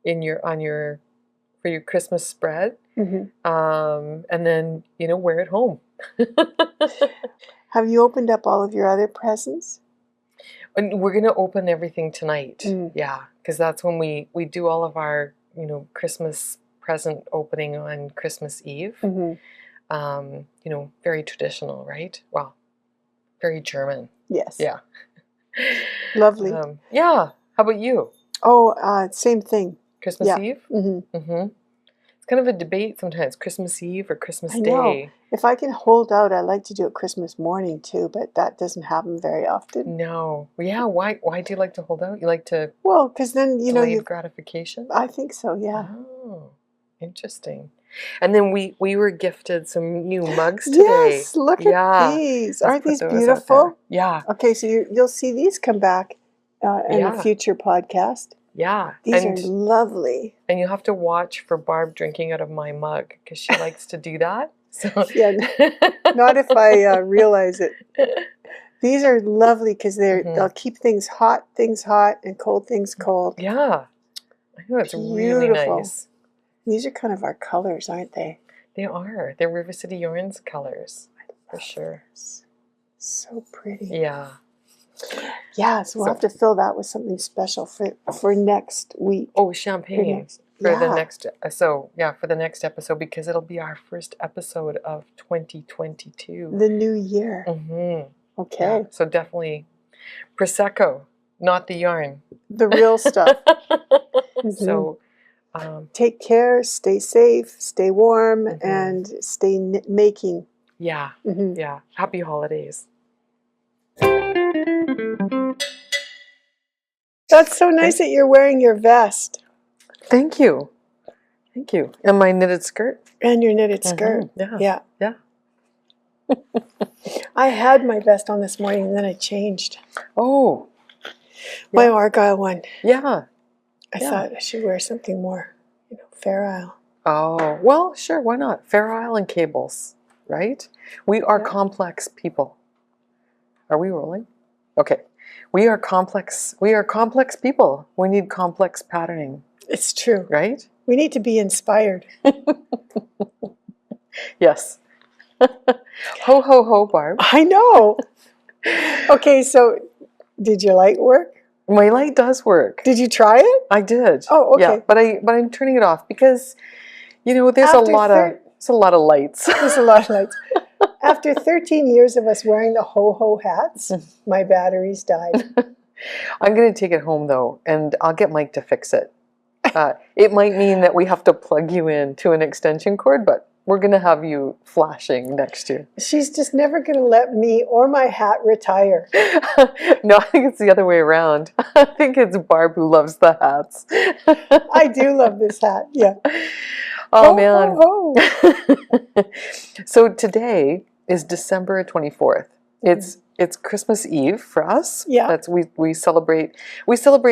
for your Christmas spread. Mm-hmm. And then, wear it home. Have you opened up all of your other presents? And we're going to open everything tonight. Yeah, because that's when we do all of our, Christmas present opening on Christmas Eve. Mm-hmm. Very traditional, right? Well, very German. Yes. Yeah. Lovely. Yeah. How about you? Oh, same thing. Christmas Eve? Mm-hmm. Mm-hmm. It's kind of a debate sometimes, Christmas Eve or Christmas Day. Know. If I can hold out, I like to do it Christmas morning too, but that doesn't happen very often. No. Yeah, why do you like to hold out? You like to Well, because then, you gratification? I think so, yeah. Oh, interesting. And then we were gifted some new mugs today. Yes, look at these. Aren't these beautiful? Yeah. Okay, so you'll see these come back in a future podcast. Yeah. These are lovely. And you'll have to watch for Barb drinking out of my mug because she likes to do that. So yeah, not if I realize it. These are lovely because they'll keep things hot, and cold things cold. Yeah. I know, it's really nice. These are kind of our colors, aren't they? They are. They're River City Yarns colors, for sure. So pretty. Yeah. Yeah, so we'll have to fill that with something special for next week. Oh, champagne for the next. So yeah, for the next episode because it'll be our first episode of 2022. The new year. Mm-hmm. Okay. Yeah, so definitely prosecco, not the yarn. The real stuff. Mm-hmm. So. Take care, stay safe, stay warm, and stay making. Yeah, yeah. Happy holidays. That's so nice that you're wearing your vest. Thank you. Thank you. And my knitted skirt. And your knitted skirt. Yeah. Yeah. I had my vest on this morning and then I changed. Oh. My Argyle one. Yeah. I thought I should wear something more, Fair Isle. Oh, well, sure, why not? Ferro Island cables, right? We are Yeah. complex people. Are we rolling? Okay. We are complex people. We need complex patterning, It's true. right? We need to be inspired. Yes. Ho, ho, ho, Barb. I know. Okay, so did your light work? My light does work. Did you try it? I did. Oh, okay. Yeah, but I'm turning it off because, there's After a lot of lights. There's a lot of lights. After 13 years of us wearing the ho-ho hats, my batteries died. I'm going to take it home though, and I'll get Mike to fix it. It might mean that we have to plug you in to an extension cord, but we're going to have you flashing next year. She's just never going to let me or my hat retire. No, I think it's the other way around. I think it's Barb who loves the hats. I do love this hat. Yeah. Oh, Ho, man. ho, ho. So today is December 24th. It's Christmas Eve for us. Yeah. That's we celebrate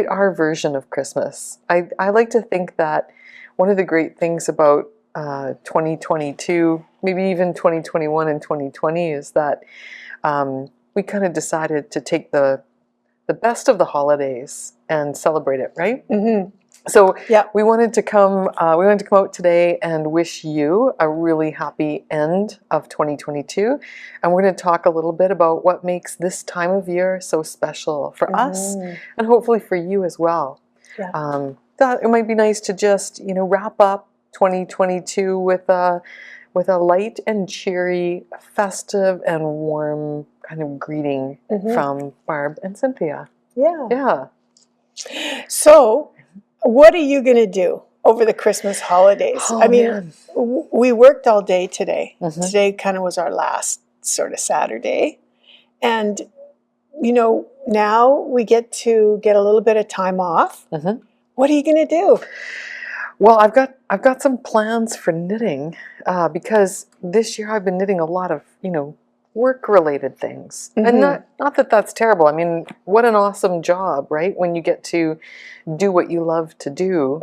our version of Christmas. I like to think that one of the great things about 2022, maybe even 2021 and 2020, is that we kind of decided to take the best of the holidays and celebrate it, right? Mm-hmm. So Yeah. we wanted to come out today and wish you a really happy end of 2022. And we're going to talk a little bit about what makes this time of year so special for us and hopefully for you as well. Yeah. Thought it might be nice to just, wrap up 2022 with a light and cheery, festive and warm kind of greeting from Barb and Cynthia. Yeah. Yeah. So, what are you going to do over the Christmas holidays? Oh, I mean, man. we worked all day today. Mhm. Today kind of was our last sort of Saturday. And, now we get to get a little bit of time off. Mhm. What are you going to do? Well, I've got some plans for knitting because this year I've been knitting a lot of, work-related things. And not that that's terrible. I mean, what an awesome job, right? When you get to do what you love to do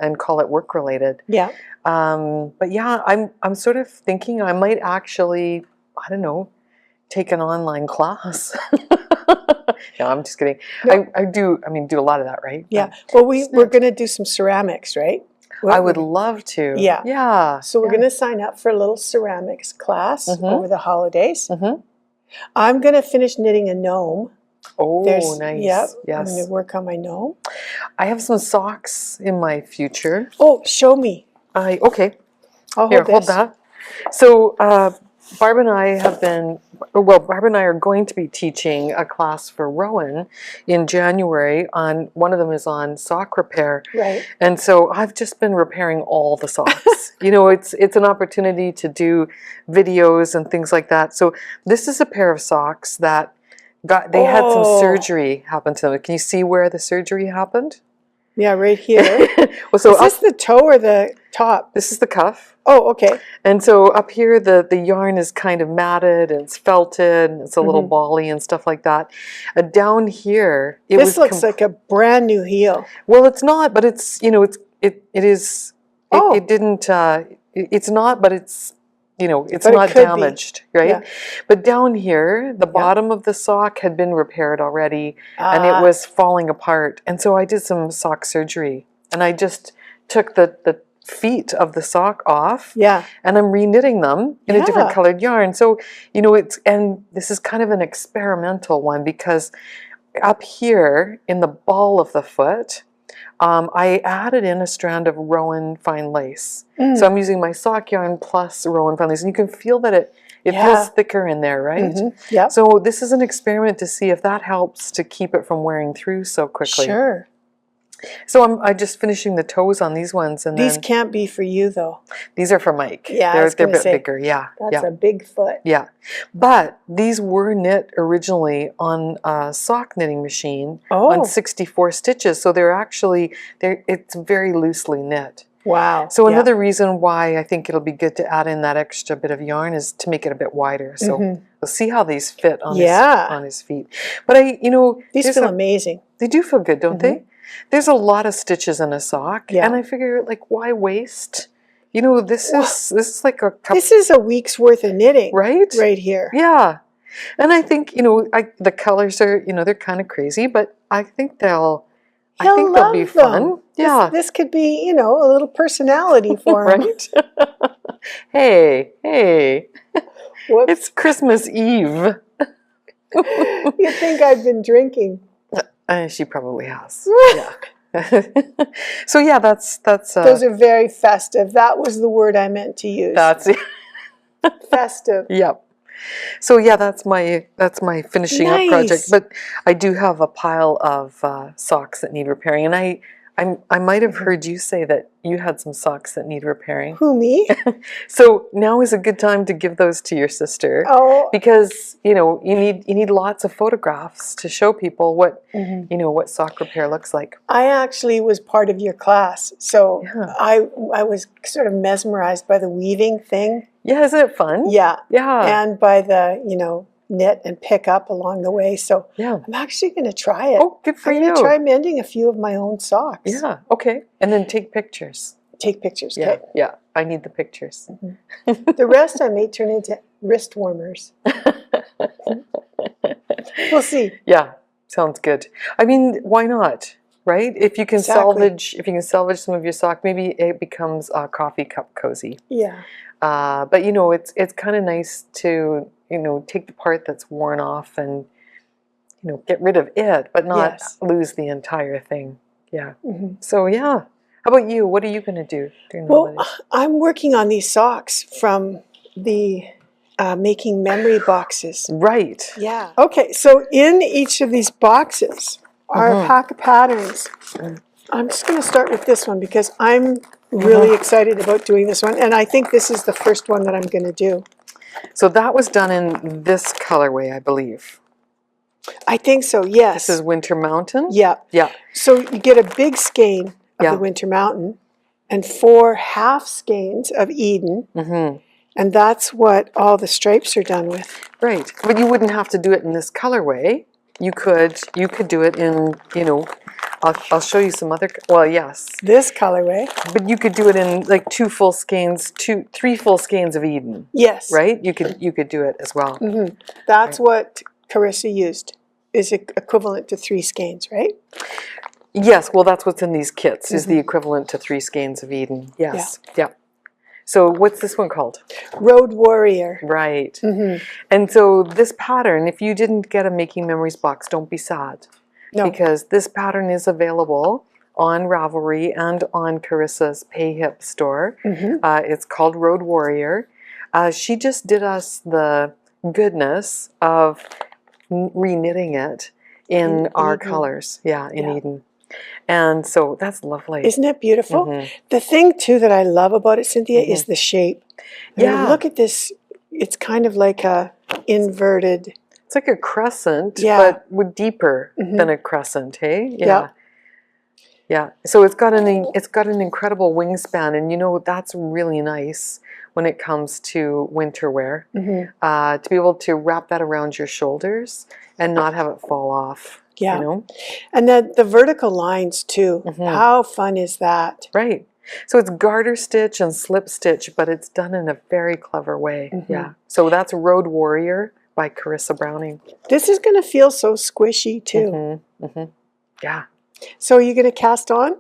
and call it work-related. Yeah. But yeah, I'm sort of thinking I might actually, I don't know, take an online class. No, I'm just kidding. No. I do a lot of that, right? Yeah. Well, we're going to do some ceramics, right? I would love to. Yeah. Yeah. So we're going to sign up for a little ceramics class over the holidays. Mm-hmm. I'm going to finish knitting a gnome. Oh, nice. Yeah. Yes. I'm going to work on my gnome. I have some socks in my future. Oh, show me. Okay. I'll Here, hold this. that. So Barb and I are going to be teaching a class for Rowan in January. One of them is on sock repair. Right. And so I've just been repairing all the socks. It's an opportunity to do videos and things like that. So this is a pair of socks that had some surgery happen to them. Can you see where the surgery happened? Yeah, right here. Well, so is this the toe or the top? this is the cuff. Oh, okay. And so up here, the yarn is kind of matted and it's felted and it's a little bally and stuff like that. Down here, This looks like a brand new heel. Well, it's not, but it's it is. Oh. It didn't. It's not, but it's it's But it not could be. damaged, right? Yeah. But down here, the bottom of the sock had been repaired already, and it Ah. was falling apart. And so I did some sock surgery, and I just took the feet of the sock off. Yeah. And I'm reknitting them in a different Yeah. colored yarn. So, and this is kind of an experimental one because up here in the ball of the foot, I added in a strand of Rowan fine lace. So I'm using my sock yarn plus Rowan fine lace. And you can feel that it feels thicker in there, right? Yeah. So this is an experiment to see if that helps to keep it from wearing through so quickly. Sure. So I'm just finishing the toes on these ones, and These then can't be for you, though. these are for Mike. Yeah, I they're was a gonna bit say, bigger. Yeah, That's a big foot. yeah. But these were knit originally on a sock knitting machine on 64 stitches, so it's very loosely knit. Wow. So another reason why I think it'll be good to add in that extra bit of yarn is to make it a bit wider. So we'll see how these fit on his feet. But These feel amazing. They do feel good, don't they? There's a lot of stitches in a sock, Yeah. and I figure, like, why waste, You know, this is like a couple, This is a week's worth of knitting, right? right here. Yeah. And I think, you know, the colors are, you know, they're kind of crazy, but I think they'll be love fun. them. Yeah. This could be, you know, a little personality for him. Right? Hey. Whoops. It's Christmas Eve. You'd think I've been drinking. She probably has. Yeah. So yeah, that's Those are very festive. That was the word I meant to use. that's Festive. yep. So yeah, that's my finishing up project. Nice. But I do have a pile of socks that need repairing, and I might have heard you say that you had some socks that need repairing. Who, me? So now is a good time to give those to your sister. Oh. Because you know you need lots of photographs to show people what you know what sock repair looks like. I actually was part of your class, so Yeah. I was sort of mesmerized by the weaving thing. Yeah, isn't it fun? Yeah. Yeah. And by the, you know, knit and pick up along the way. So Yeah. I'm actually going to try it. Oh, good for I'm you. going to try mending a few of my own socks. Yeah. Okay. And then take pictures. Take pictures. Yeah. Okay. Yeah. I need the pictures. The rest I may turn into wrist warmers. We'll see. Yeah. Sounds good. I mean, why not? Right? If you can Exactly. salvage some of your sock, maybe it becomes a coffee cup cozy. Yeah. But you know, it's kind of nice to, you know, take the part that's worn off and, you know, get rid of it, but not Yes. lose the entire thing. Yeah. Mm-hmm. So yeah. How about you? What are you going to do during the Well, holidays? I'm working on these socks from the making memory boxes. Right. Yeah. Okay, so in each of these boxes are a pack of patterns. I'm just going to start with this one because I'm really excited about doing this one, and I think this is the first one that I'm going to do. So that was done in this colorway, I believe. I think so, yes. This is Winter Mountain? Yeah. Yeah. So you get a big skein of Yeah. the Winter Mountain and 4 half skeins of Eden, and that's what all the stripes are done with. Right. But you wouldn't have to do it in this colorway. You could do it in, you know, I'll show you some other, well, yes. This colorway. But you could do it in like 3 full skeins of Eden. Yes. Right? You could do it as well. That's what Carissa used, is equivalent to 3 skeins, right? Yes, well that's what's in these kits, is the equivalent to 3 skeins of Eden. Yes. Yeah. So what's this one called? Road Warrior. Right. And so this pattern, if you didn't get a Making Memories box, don't be sad. No. Because this pattern is available on Ravelry and on Carissa's PayHip store. It's called Road Warrior. She just did us the goodness of re-knitting it in our Eden. colors. Yeah, in Eden. And so that's lovely. Isn't it beautiful? The thing, too, that I love about it, Cynthia, is the shape. I mean, look at this. It's kind of like a inverted. It's like a crescent, Yeah. but with deeper than a crescent, hey? Yeah. Yeah. So it's got an incredible wingspan, and you know that's really nice when it comes to winter wear. To be able to wrap that around your shoulders and not have it fall off. Yeah. You know? And then the vertical lines, too. How fun is that? Right. So it's garter stitch and slip stitch, but it's done in a very clever way. Yeah. So that's Road Warrior by Carissa Browning. This is going to feel so squishy, too. Yeah. So are you going to cast on?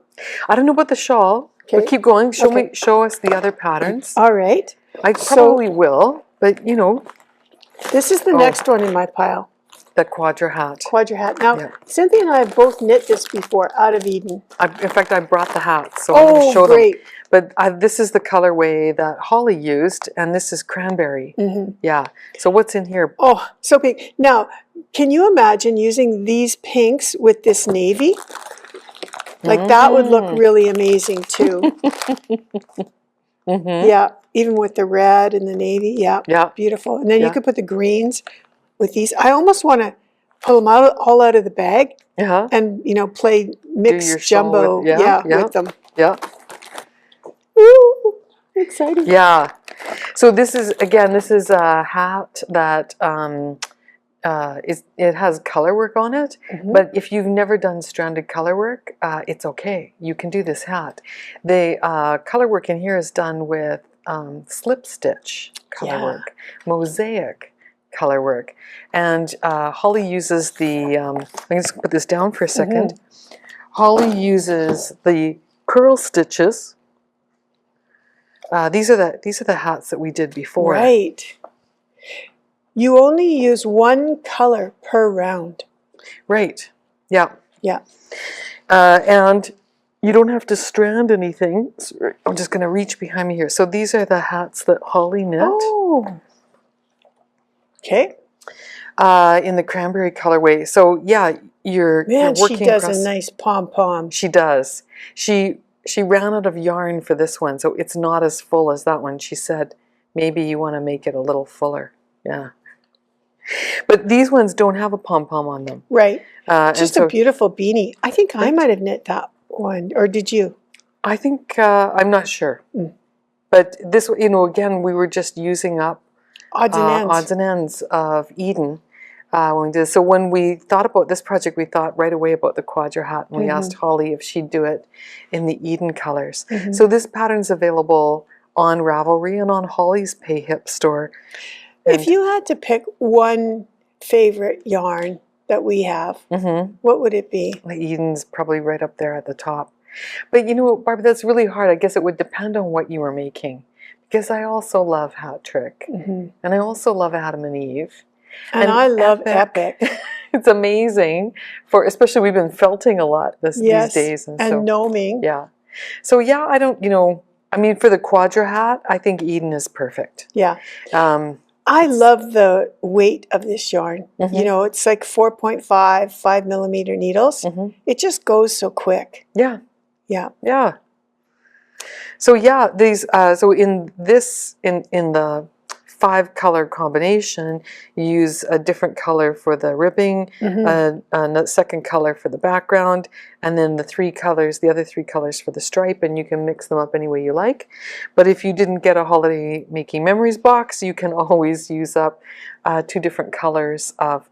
I don't know about the shawl. Okay. But keep going. Show us the other patterns. All right. I probably will, but you know. This is the next one in my pile. The Quadra hat. Quadra hat. Now, Cynthia and I have both knit this before out of Eden. In fact, I brought the hats, so I'm going to show great. them. But this is the colorway that Holly used, and this is cranberry. Yeah. So what's in here? Oh, so pink. Now, can you imagine using these pinks with this navy? Like that would look really amazing too. Yeah, even with the red and the navy. Yeah, beautiful. And then you could put the greens with these. I almost want to pull them all out of the bag and, you know, play mixed jumbo with them. Yeah. Ooh, exciting. Yeah. So this is a hat that it has color work on it, but if you've never done stranded color work, it's okay. You can do this hat. The color work in here is done with slip stitch color work, mosaic color work, and Holly uses the. I'm just gonna put this down for a second. Holly uses the purl stitches. These are the hats that we did before. Right. You only use one color per round. Right. Yeah. Yeah. And you don't have to strand anything. So I'm just going to reach behind me here. So these are the hats that Holly knit. Oh. Okay. In the cranberry colorway. So yeah, you're working she does across, a nice pom-pom. She does. She ran out of yarn for this one, so it's not as full as that one. She said, maybe you want to make it a little fuller. Yeah. But these ones don't have a pom-pom on them. Right. Just a beautiful beanie. I think I might have knit that one. Or did you? I think, I'm not sure. But this, again, we were just using up odds and ends of Eden when we did this. So when we thought about this project, we thought right away about the Quadra hat, and we asked Holly if she'd do it in the Eden colors. So this pattern's available on Ravelry and on Holly's Pay Hip store. If you had to pick one favorite yarn that we have, what would it be? Eden's probably right up there at the top. But you know, Barbara, that's really hard. I guess it would depend on what you were making. Because I also love Hat Trick. And I also love Adam and Eve. And I love Epic. It's amazing. Especially we've been felting a lot these days. And gnoming. Yeah. So yeah, I don't, I mean, for the Quadra hat, I think Eden is perfect. Yeah. I love the weight of this yarn. It's like 4.5, 5mm needles. It just goes so quick. Yeah. Yeah. Yeah. So yeah, these so in the 5-color combination, you use a different color for the ribbing, a second color for the background, and then the other three colors for the stripe, and you can mix them up any way you like. But if you didn't get a Holiday Making Memories box, you can always use up 2 different colors of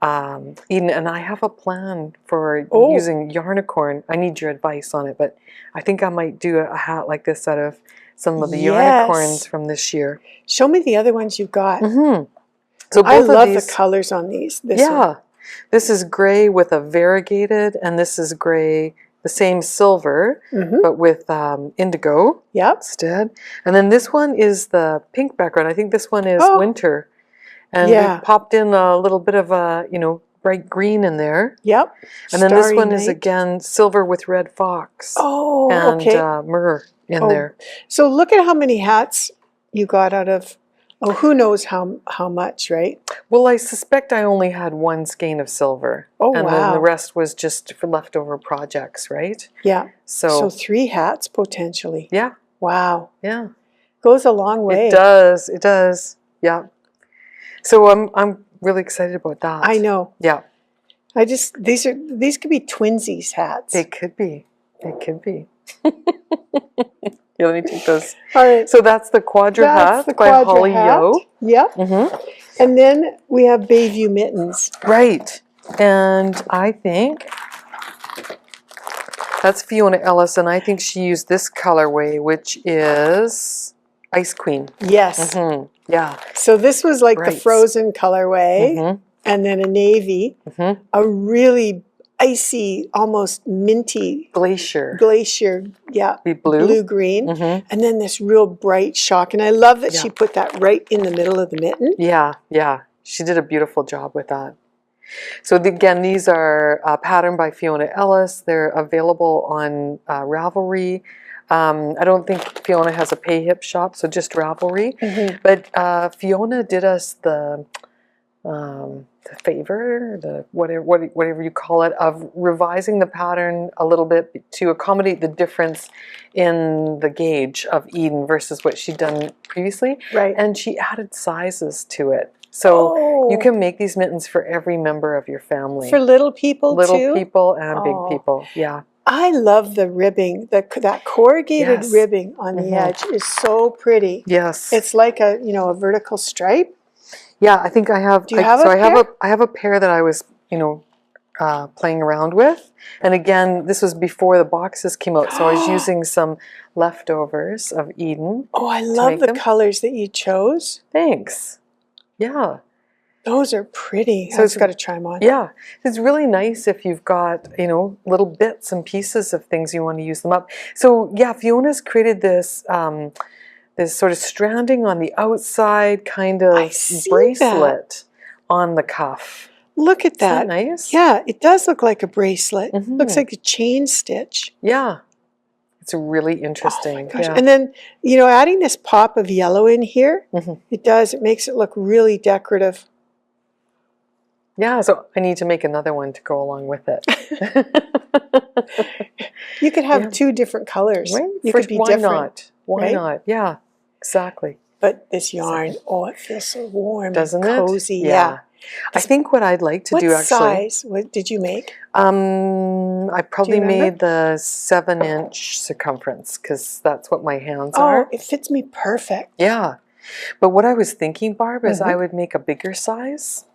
Eden. And I have a plan for using Yarnicorn. I need your advice on it, but I think I might do a hat like this out of some of the Yarnicorns from this year. Show me the other ones you've got. So I love the colors on these. This is gray with a variegated, and this is gray, the same silver, but with indigo instead. And then this one is the pink background. I think this one is winter. And we popped in a little bit of a, bright green in there. Yep. And then this one is again silver with red fox. And myrrh in there. So look at how many hats you got out of, who knows how much, right? Well, I suspect I only had 1 skein of silver. And then the rest was just for leftover projects, right? Yeah. So 3 hats potentially. Yeah. Wow. Yeah. Goes a long way. It does. It does. Yeah. So I'm really excited about that. I know. Yeah. These could be twinsies hats. They could be. They could be. Let me take those. All right. So that's the Quadra hat by Holly Yo. Yep. And then we have Bayview mittens. Right. And I think that's Fiona Ellis, and I think she used this colorway, which is Ice Queen. Yes. Yeah. So this was like the frozen colorway, and then a navy, a really icy, almost minty glacier, blue green, and then this real bright shock. And I love that she put that right in the middle of the mitten. Yeah, yeah, she did a beautiful job with that. So again, these are patterned by Fiona Ellis. They're available on Ravelry. I don't think Fiona has a Pay Hip shop, so just Ravelry. But Fiona did us the favor, whatever you call it, of revising the pattern a little bit to accommodate the difference in the gauge of Eden versus what she'd done previously. Right. And she added sizes to it. So you can make these mittens for every member of your family. For little people too? Little people and big people, yeah. I love the ribbing. That corrugated ribbing on the edge is so pretty. Yes. It's like a vertical stripe. Yeah, I think I have. Do you have a pair? I have a pair that I was, playing around with. And again, this was before the boxes came out, so I was using some leftovers of Eden. Oh, I love the colors that you chose. Thanks. Yeah. Those are pretty. So I just got to try them on. Yeah, it's really nice if you've got, little bits and pieces of things you want to use them up. So yeah, Fiona's created this this sort of stranding on the outside kind of bracelet on the cuff. Look at Isn't that. that nice? Yeah, it does look like a bracelet. Mhm. Looks like a chain stitch. Yeah. It's really interesting. Oh my gosh. Yeah. And then, adding this pop of yellow in here, it makes it look really decorative. Yeah, so I need to make another one to go along with it. You could have two different colors. Right? You could be why different. not? Why not? Yeah, exactly. But this yarn, it feels so warm, doesn't and it? cozy. Yeah. I think what I'd like to do actually. What size did you make? I probably made the 7-inch circumference because that's what my hands are. Oh, it fits me perfect. Yeah, but what I was thinking, Barb, is I would make a bigger size.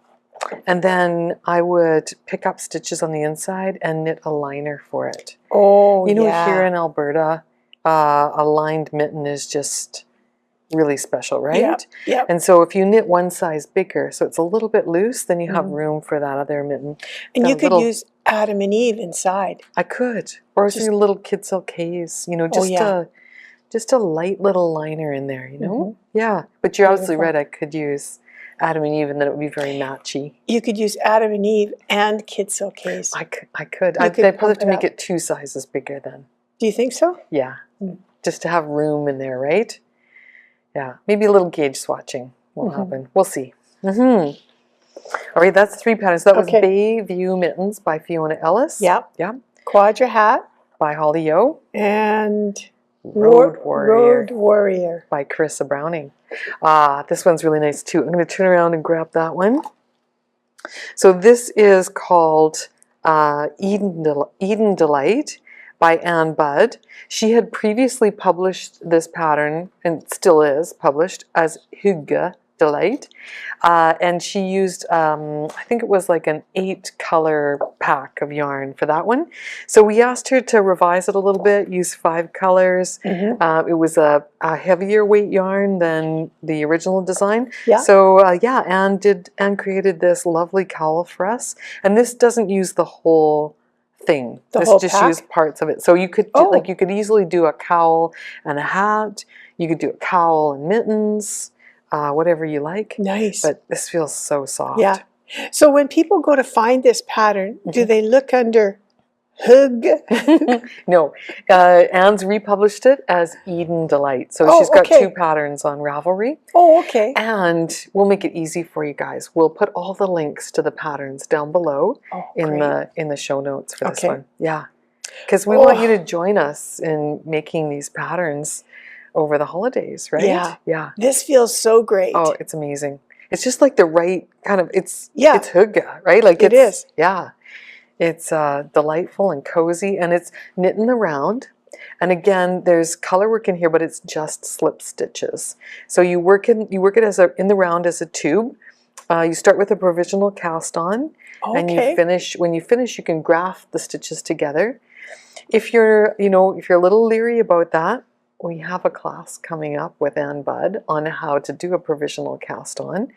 And then I would pick up stitches on the inside and knit a liner for it. Oh, here in Alberta, a lined mitten is just really special, right? Yeah. And so if you knit one size bigger, so it's a little bit loose, then you have room for that other mitten. And you could use Adam and Eve inside. I could. Or just little kid silk K's, just a light little liner in there, Yeah. But you're absolutely right, I could use Adam and Eve, and then it would be very matchy. You could use Adam and Eve and Kid Silk Case. I could. I'd probably have to make it 2 sizes bigger then. Do you think so? Yeah. Just to have room in there, right? Yeah. Maybe a little gauge swatching will happen. We'll see. All right, that's 3 patterns. That was Bayview Mittens by Fiona Ellis. Yeah. Yeah. Quadra Hat. By Holly Yo. And Road Warrior by Carissa Browning. This one's really nice too. I'm going to turn around and grab that one. So this is called Eden Delight by Anne Budd. She had previously published this pattern, and still is published, as Hygge Delight. And she used, I think it was like an 8-color pack of yarn for that one. So we asked her to revise it a little bit, use 5 colors. It was a heavier weight yarn than the original design. Yeah. So Anne created this lovely cowl for us. And this doesn't use the whole thing. This just used parts of it. So you could you could easily do a cowl and a hat. You could do a cowl and mittens. Whatever you like. Nice. But this feels so soft. Yeah. So when people go to find this pattern, do they look under Hygge? No. Anne's republished it as Eden Delight. So she's got 2 patterns on Ravelry. Oh, okay. And we'll make it easy for you guys. We'll put all the links to the patterns down below in the show notes for this one. Yeah. Because we want you to join us in making these patterns over the holidays, right? Yeah. Yeah. This feels so great. Oh, it's amazing. It's just like the right kind of, it's hygge, right? Like it is. Yeah. It's delightful and cozy, and it's knit in the round. And again, there's color work in here, but it's just slip stitches. So you work it in the round as a tube. You start with a provisional cast on, and when you finish, you can graft the stitches together. If you're a little leery about that, we have a class coming up with Anne Budd on how to do a provisional cast on.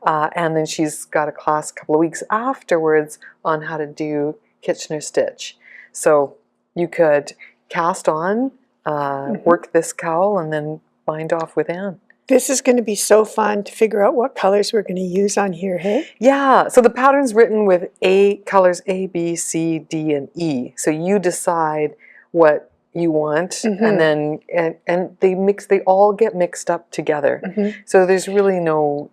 And then she's got a class a couple of weeks afterwards on how to do Kitchener stitch. So you could cast on, work this cowl, and then bind off with Anne. This is going to be so fun to figure out what colors we're going to use on here, hey? Yeah, so the pattern's written with colors A, B, C, D, and E. So you decide what you want, and then and they all get mixed up together. So there's really no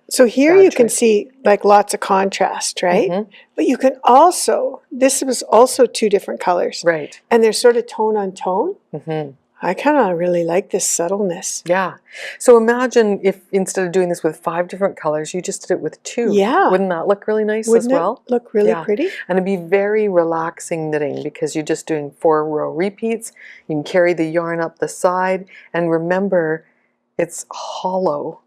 So here you can see like lots of contrast, right? But you can also, this was also 2 different colors, right? And they're sort of tone on tone. I kind of really like this subtleness. Yeah. So imagine if instead of doing this with 5 different colors, you just did it with 2. Yeah. Wouldn't that look really nice Wouldn't as well? It look really pretty? And it'd be very relaxing knitting because you're just doing 4-row repeats. You can carry the yarn up the side, and remember, it's hollow.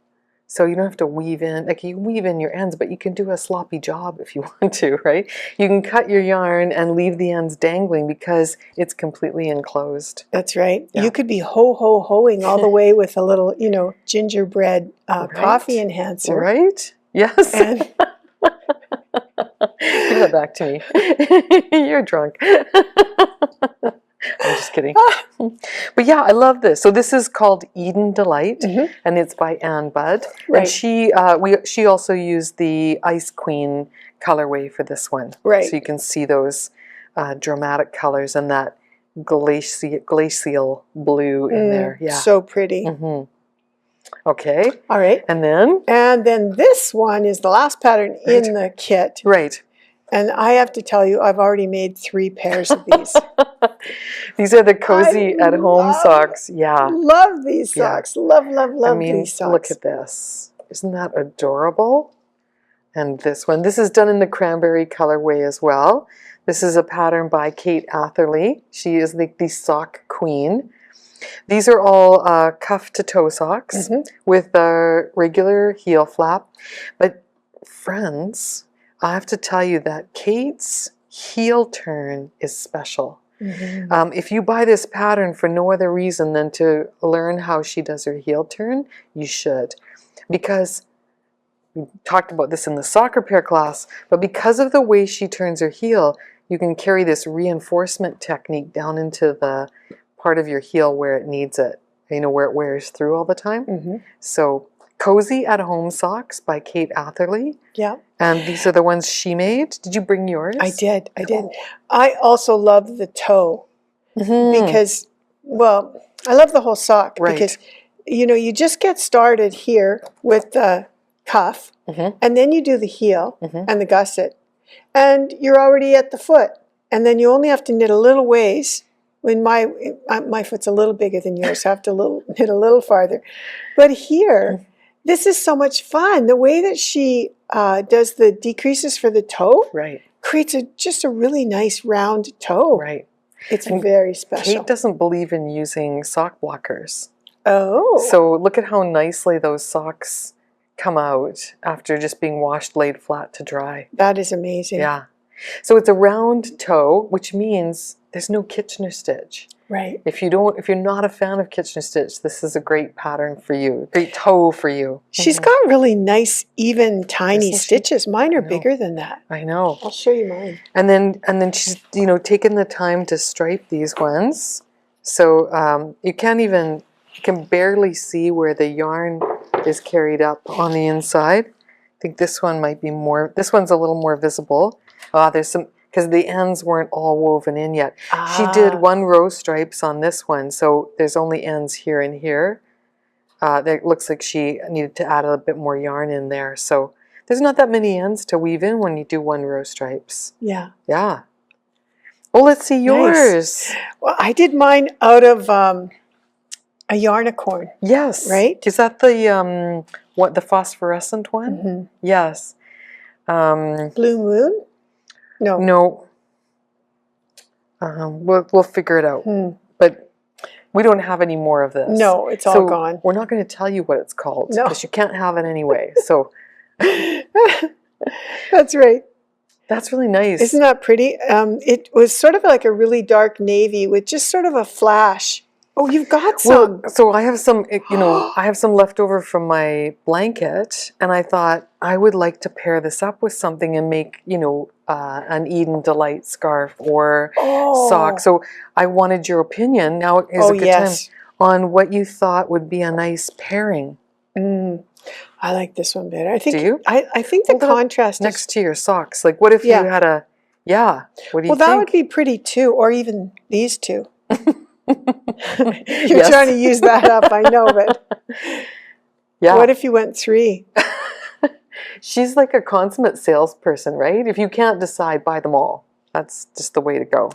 So you don't have to weave in, like you weave in your ends, but you can do a sloppy job if you want to, right? You can cut your yarn and leave the ends dangling because it's completely enclosed. That's right. Yeah. You could be hoeing all the way with a little, gingerbread Right? coffee enhancer. Right? Yes. And Give that back to me. You're drunk. I'm just kidding. But yeah, I love this. So this is called Eden Delight, and it's by Anne Budd. Right. And she also used the Ice Queen colorway for this one. Right. So you can see those dramatic colors and that glacial blue in there. Yeah. so pretty. Okay. All right. And then this one is the last pattern in the kit. right. And I have to tell you, I've already made 3 pairs of these. These are the cozy I at-home socks. Yeah. Love these socks. Love these socks. Look at this. Isn't that adorable? And this one. This is done in the cranberry colorway as well. This is a pattern by Kate Atherley. She is the sock queen. These are all cuff-to-toe socks with a regular heel flap. But friends, I have to tell you that Kate's heel turn is special. If you buy this pattern for no other reason than to learn how she does her heel turn, you should. Because we talked about this in the soccer pair class, but because of the way she turns her heel, you can carry this reinforcement technique down into the part of your heel where it needs it, where it wears through all the time. So Cozy at Home Socks by Kate Atherley. Yeah. And these are the ones she made. Did you bring yours? I did. I also love the toe because, well, I love the whole sock because, you just get started here with the cuff and then you do the heel and the gusset and you're already at the foot. And then you only have to knit a little ways. When my foot's a little bigger than yours, so I have to knit a little farther. But here, this is so much fun. The way that she does the decreases for the toe creates just a really nice round toe. Right. It's very special. Kate doesn't believe in using sock blockers. Oh. So look at how nicely those socks come out after just being washed, laid flat to dry. That is amazing. Yeah. So it's a round toe, which means there's no Kitchener stitch. Right. If you're not a fan of Kitchener stitch, this is a great pattern for you, great toe for you. She's got really nice, even, tiny stitches. Mine are bigger than that. I know. I'll show you mine. And then she's taken the time to stripe these ones, so you can barely see where the yarn is carried up on the inside. I think this one might be more. This one's a little more visible. There's some. Because the ends weren't all woven in yet. She did 1 row stripes on this one, so there's only ends here and here. It looks like she needed to add a bit more yarn in there. So there's not that many ends to weave in when you do 1 row stripes. Yeah. Yeah. Well, let's see yours. Nice. Well, I did mine out of a yarnicorn. Yes. Right? Is that the the phosphorescent one? Yes. Blue Moon? No. We'll figure it out. But we don't have any more of this. No, it's all gone. We're not going to tell you what it's called No. because you can't have it anyway. So That's right. that's really nice. Isn't that pretty? It was sort of like a really dark navy with just sort of a flash. Oh, you've got some. Well, so I have some, I have some left over from my blanket, and I thought I would like to pair this up with something and make, an Eden Delight scarf or sock. So I wanted your opinion. Now is a good time on what you thought would be a nice pairing. I like this one better. I think. Do you? I think the contrast next to your socks. Like, what if you had a? Yeah. What do you think? Well, that would be pretty too, or even these two. You're trying to use that up, I know, but what if you went 3? She's like a consummate salesperson, right? If you can't decide, buy them all. That's just the way to go.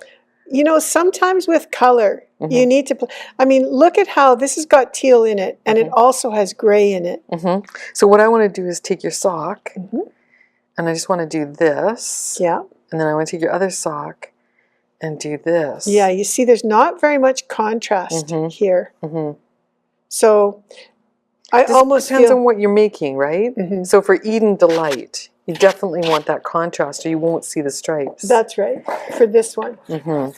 Sometimes with color, you need to... look at how this has got teal in it, and it also has gray in it. So what I want to do is take your sock, and I just want to do this. Yeah. And then I want to take your other sock and do this. Yeah, you see there's not very much contrast here. So I Just almost depends feel on what you're making, right? Mhm. So for Eden Delight, you definitely want that contrast or you won't see the stripes. that's right for this one. hmm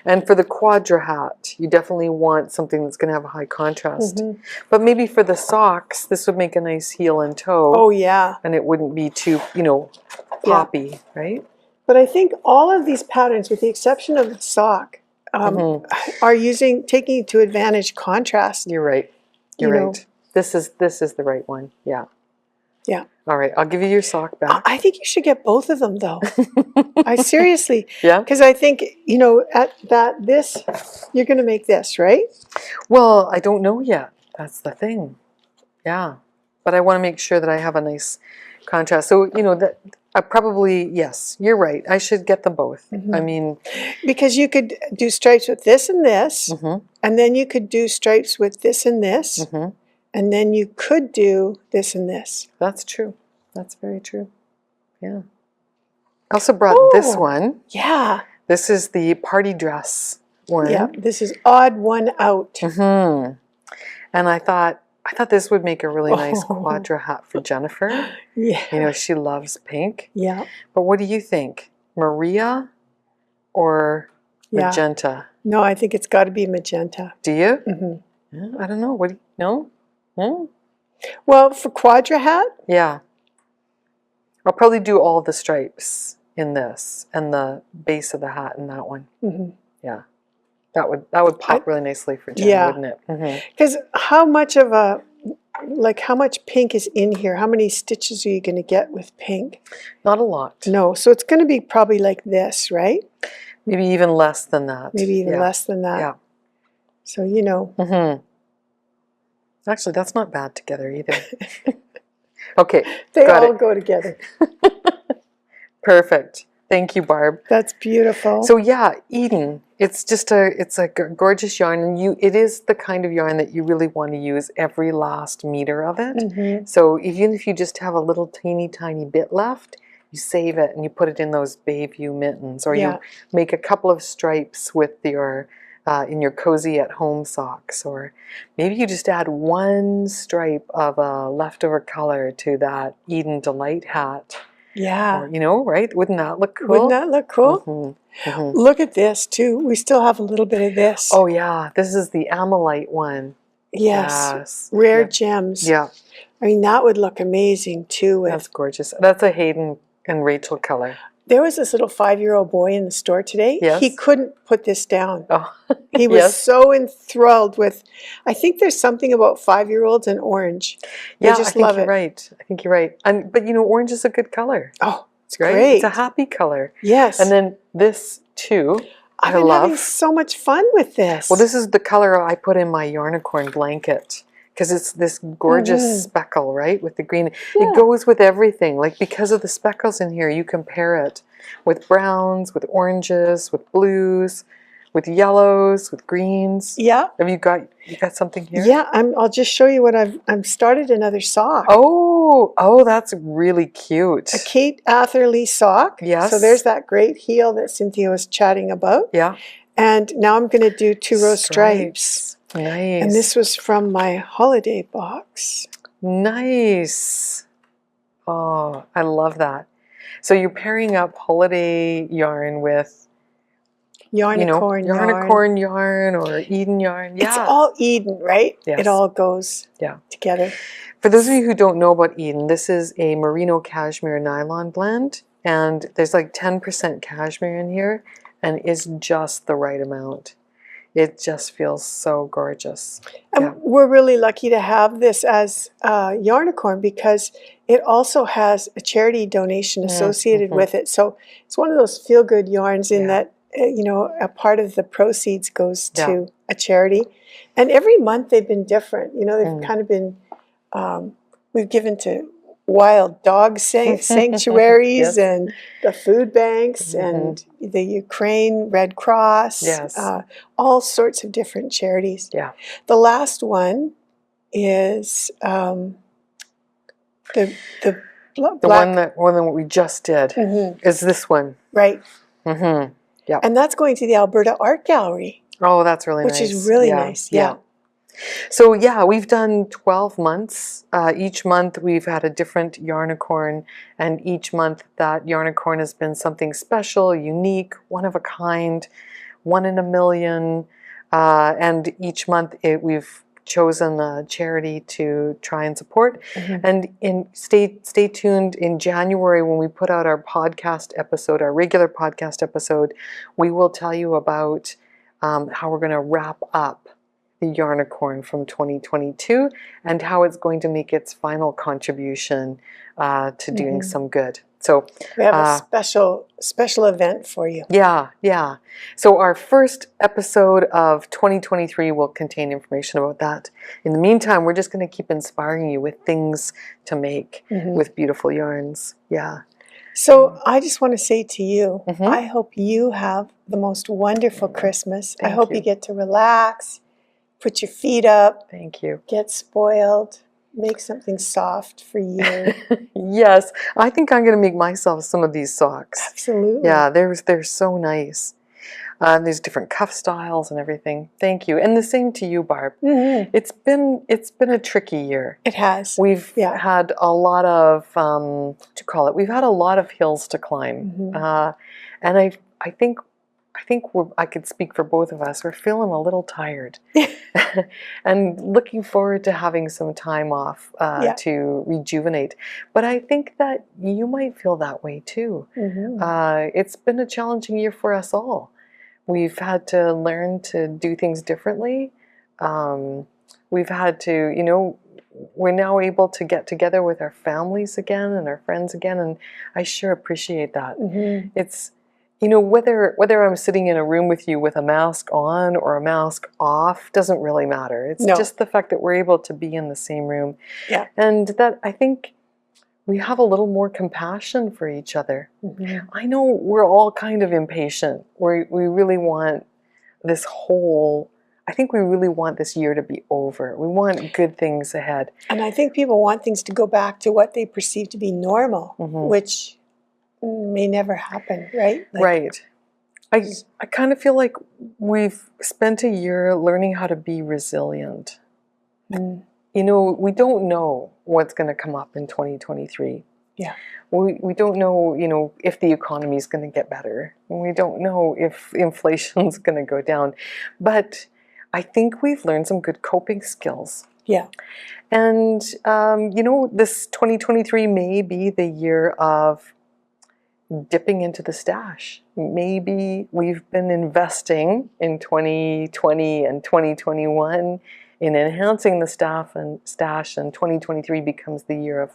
And for the Quadra hat, you definitely want something that's going to have a high contrast. Mhm. But maybe for the socks, this would make a nice heel and toe. Oh yeah. And it wouldn't be too, poppy, right? But I think all of these patterns, with the exception of the sock, are taking to advantage contrast. You're right. You're You know. right. This is the right one. Yeah. Yeah. All right. I'll give you your sock back. I think you should get both of them, though. I seriously, Yeah. because I think you're going to make this, right? Well, I don't know yet. That's the thing. Yeah. But I want to make sure that I have a nice contrast. So, that I probably, yes, you're right. I should get them both. I mean, Because you could do stripes with this and this, mhm, and then you could do stripes with this and this, mhm. and then you could do this and this. That's true. That's very true. Yeah. I also brought this Oh. one. Yeah. This is the party dress one. Yeah. This is odd one out. Hmm. And I thought this would make a really nice Oh. quadra hat for Jennifer. Yeah. She loves pink. Yeah. But what do you think? Maria or Yeah. magenta? No, I think it's got to be magenta. Do you? hmm Yeah, I don't know. What do you know? Hmm? Well, for quadra hat, Yeah. I'll probably do all the stripes in this and the base of the hat in that one. Yeah. That would pop really nicely for Jen, yeah. wouldn't it? because how much pink is in here? How many stitches are you going to get with pink? Not a lot. No, so it's going to be probably like this, right? Maybe even less than that. Maybe even less than that. Yeah. So, you know. Actually, that's not bad together either. Okay. They got all it. go together. Perfect. Thank you, Barb. That's beautiful. So yeah, Eden. It's a gorgeous yarn, and it is the kind of yarn that you really want to use every last meter of it. So even if you just have a little teeny tiny bit left, you save it and you put it in those Bayview mittens, or you make a couple of stripes with your in your cozy at home socks, or maybe you just add one stripe of a leftover color to that Eden Delight hat. Yeah. Or, right? Wouldn't that look cool? Wouldn't that look cool? Look at this too. We still have a little bit of this. Oh yeah, this is the Amalite one. Yes. Rare gems. Yeah. I mean, that would look amazing too. That's gorgeous. That's a Hayden and Rachel color. There was this little 5-year-old boy in the store today. Yes. He couldn't put this down. Oh, he was so enthralled with, I think there's something about 5-year-olds and orange. They just love it. Right. I think you're right. But orange is a good color. Oh, it's right? great. It's a happy color. Yes. And then this too, I've been having so much fun with this. Well, this is the color I put in my Yarnicorn blanket, because it's this gorgeous speckle, right, with the green. Yeah. It goes with everything. Like, because of the speckles in here, you can pair it with browns, with oranges, with blues, with yellows, with greens. Yeah. Have you got something here? Yeah, I'll just show you what I've started another sock. Oh, that's really cute. A Kate Atherley sock. Yes. So there's that great heel that Cynthia was chatting about. Yeah. And now I'm going to do 2-row stripes. Nice. And this was from my holiday box. Nice. Oh, I love that. So you're pairing up holiday yarn with Yarnicorn yarn or Eden yarn. Yeah. It's all Eden, right? Yes. It all goes together. For those of you who don't know about Eden, this is a merino cashmere nylon blend, and there's like 10% cashmere in here, and it's just the right amount. It just feels so gorgeous. And we're really lucky to have this as Yarnicorn, because it also has a charity donation associated with it. So it's one of those feel-good yarns in that, a part of the proceeds goes to a charity. And every month they've been different. They've kind of been, we've given to wild dog sanctuaries and the food banks and the Ukraine Red Cross, all sorts of different charities. Yeah. The last one is the one that we just did is this one. Right. Yeah. And that's going to the Alberta Art Gallery. Oh, that's really nice. Which is really nice. Yeah. So yeah, we've done 12 months. Each month we've had a different yarnicorn, and each month that yarnicorn has been something special, unique, one of a kind, one in a million. And each month we've chosen a charity to try and support. And stay tuned. In January, when we put out our podcast episode, our regular podcast episode, we will tell you about how we're going to wrap up the Yarnicorn from 2022 and how it's going to make its final contribution to doing some good. So we have a special event for you. Yeah. So our first episode of 2023 will contain information about that. In the meantime, we're just going to keep inspiring you with things to make with beautiful yarns. Yeah. So I just want to say to you, I hope you have the most wonderful Christmas. I hope you get to relax, put your feet up. Thank you. Get spoiled. Make something soft for you. Yes, I think I'm going to make myself some of these socks. Absolutely. Yeah, they're so nice. There's different cuff styles and everything. Thank you, and the same to you, Barb. It's been a tricky year. It has. We've had a lot of what do you call it? We've had a lot of hills to climb, and I think I could speak for both of us. We're feeling a little tired, and looking forward to having some time off to rejuvenate. But I think that you might feel that way too. It's been a challenging year for us all. We've had to learn to do things differently. We've had to, we're now able to get together with our families again and our friends again, and I sure appreciate that. It's whether I'm sitting in a room with you with a mask on or a mask off doesn't really matter. It's just the fact that we're able to be in the same room. Yeah. And that I think we have a little more compassion for each other. I know we're all kind of impatient. We really want I think we really want this year to be over. We want good things ahead. And I think people want things to go back to what they perceive to be normal, which may never happen, right? Right. I kind of feel like we've spent a year learning how to be resilient. We don't know what's going to come up in 2023. Yeah. We don't know, if the economy is going to get better. We don't know if inflation's going to go down. But I think we've learned some good coping skills. Yeah. And, this 2023 may be the year of dipping into the stash. Maybe we've been investing in 2020 and 2021 in enhancing the stash, and 2023 becomes the year of,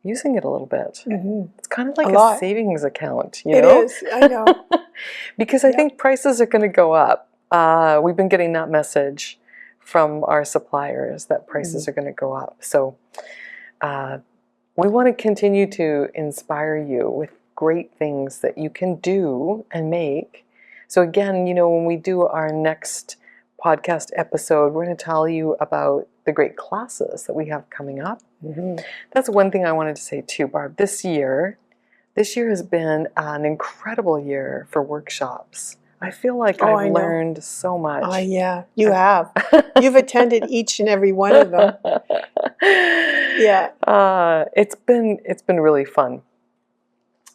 using it a little bit. It's kind of like a savings account, It is, I know. Because I think prices are going to go up. We've been getting that message from our suppliers that prices are going to go up. So we want to continue to inspire you with great things that you can do and make. So again, when we do our next podcast episode, we're going to tell you about the great classes that we have coming up. That's one thing I wanted to say too, Barb. This year has been an incredible year for workshops. I feel like I've learned so much. Oh, yeah, you have. You've attended each and every one of them. Yeah. It's been really fun.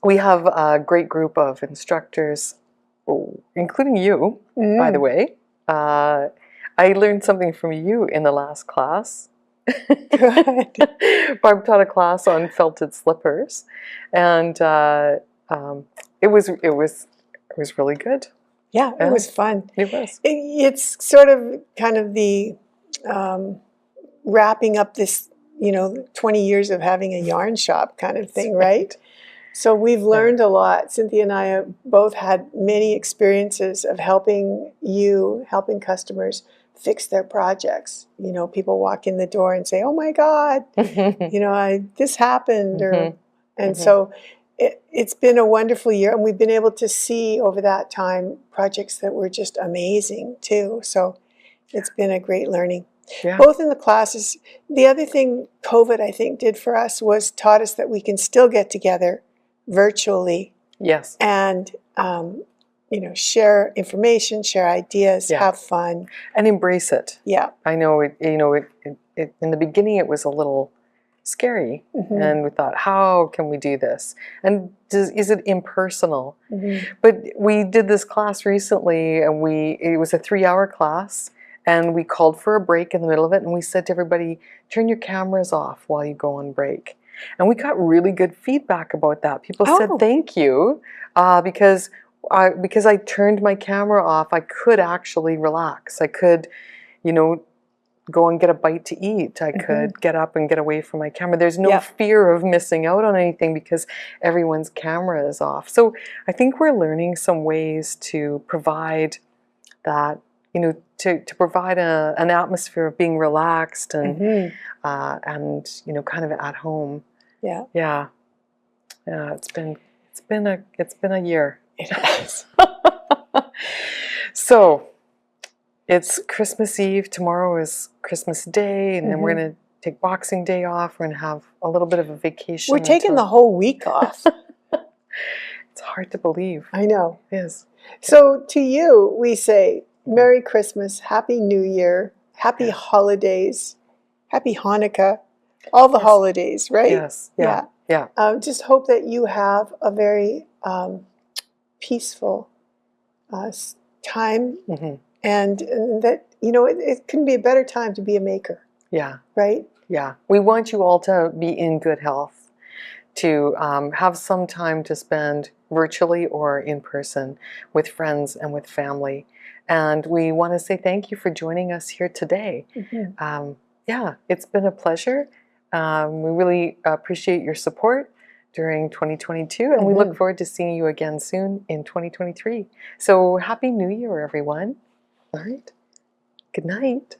We have a great group of instructors, including you, by the way. I learned something from you in the last class. Good. Barb taught a class on felted slippers, and it was really good. Yeah, it was fun. It was. It's sort of kind of the wrapping up this, 20 years of having a yarn shop kind of thing, right? So we've learned a lot. Cynthia and I have both had many experiences of helping customers fix their projects. People walk in the door and say, "Oh my God, this happened," so it's been a wonderful year, and we've been able to see over that time projects that were just amazing too. So it's been a great learning. Yeah. Both in the classes. The other thing COVID, I think, did for us was taught us that we can still get together virtually. Yes. And share information, share ideas, Yeah. have fun. And embrace it. Yeah. I know it in the beginning it was a little scary, Mhm. and we thought, how can we do this? And is it impersonal? Mhm. But we did this class recently, and it was a 3-hour class, and we called for a break in the middle of it, and we said to everybody, turn your cameras off while you go on break. And we got really good feedback about that. People said Oh. thank you, because I turned my camera off, I could actually relax. I could, go and get a bite to eat. I could get up and get away from my camera. There's no Yeah. fear of missing out on anything because everyone's camera is off. So I think we're learning some ways to provide that, to provide an atmosphere of being relaxed and Mhm. kind of at home. Yeah. Yeah. Yeah. It's been a year. It has. So it's Christmas Eve. Tomorrow is Christmas Day, and then we're going to take Boxing Day off. We're going to have a little bit of a vacation. We're taking the whole week off. It's hard to believe. I know. It is. So to you, we say Merry Christmas, Happy New Year, Happy Holidays, Happy Hanukkah, all the holidays, right? Yes. Yeah. Yeah. Just hope that you have a very peaceful time, and that it couldn't be a better time to be a maker. Yeah. Right. Yeah. We want you all to be in good health, to have some time to spend virtually or in person with friends and with family. And we want to say thank you for joining us here today. Yeah, it's been a pleasure. We really appreciate your support during 2022, and we look forward to seeing you again soon in 2023. So Happy New Year, everyone. All right. Good night.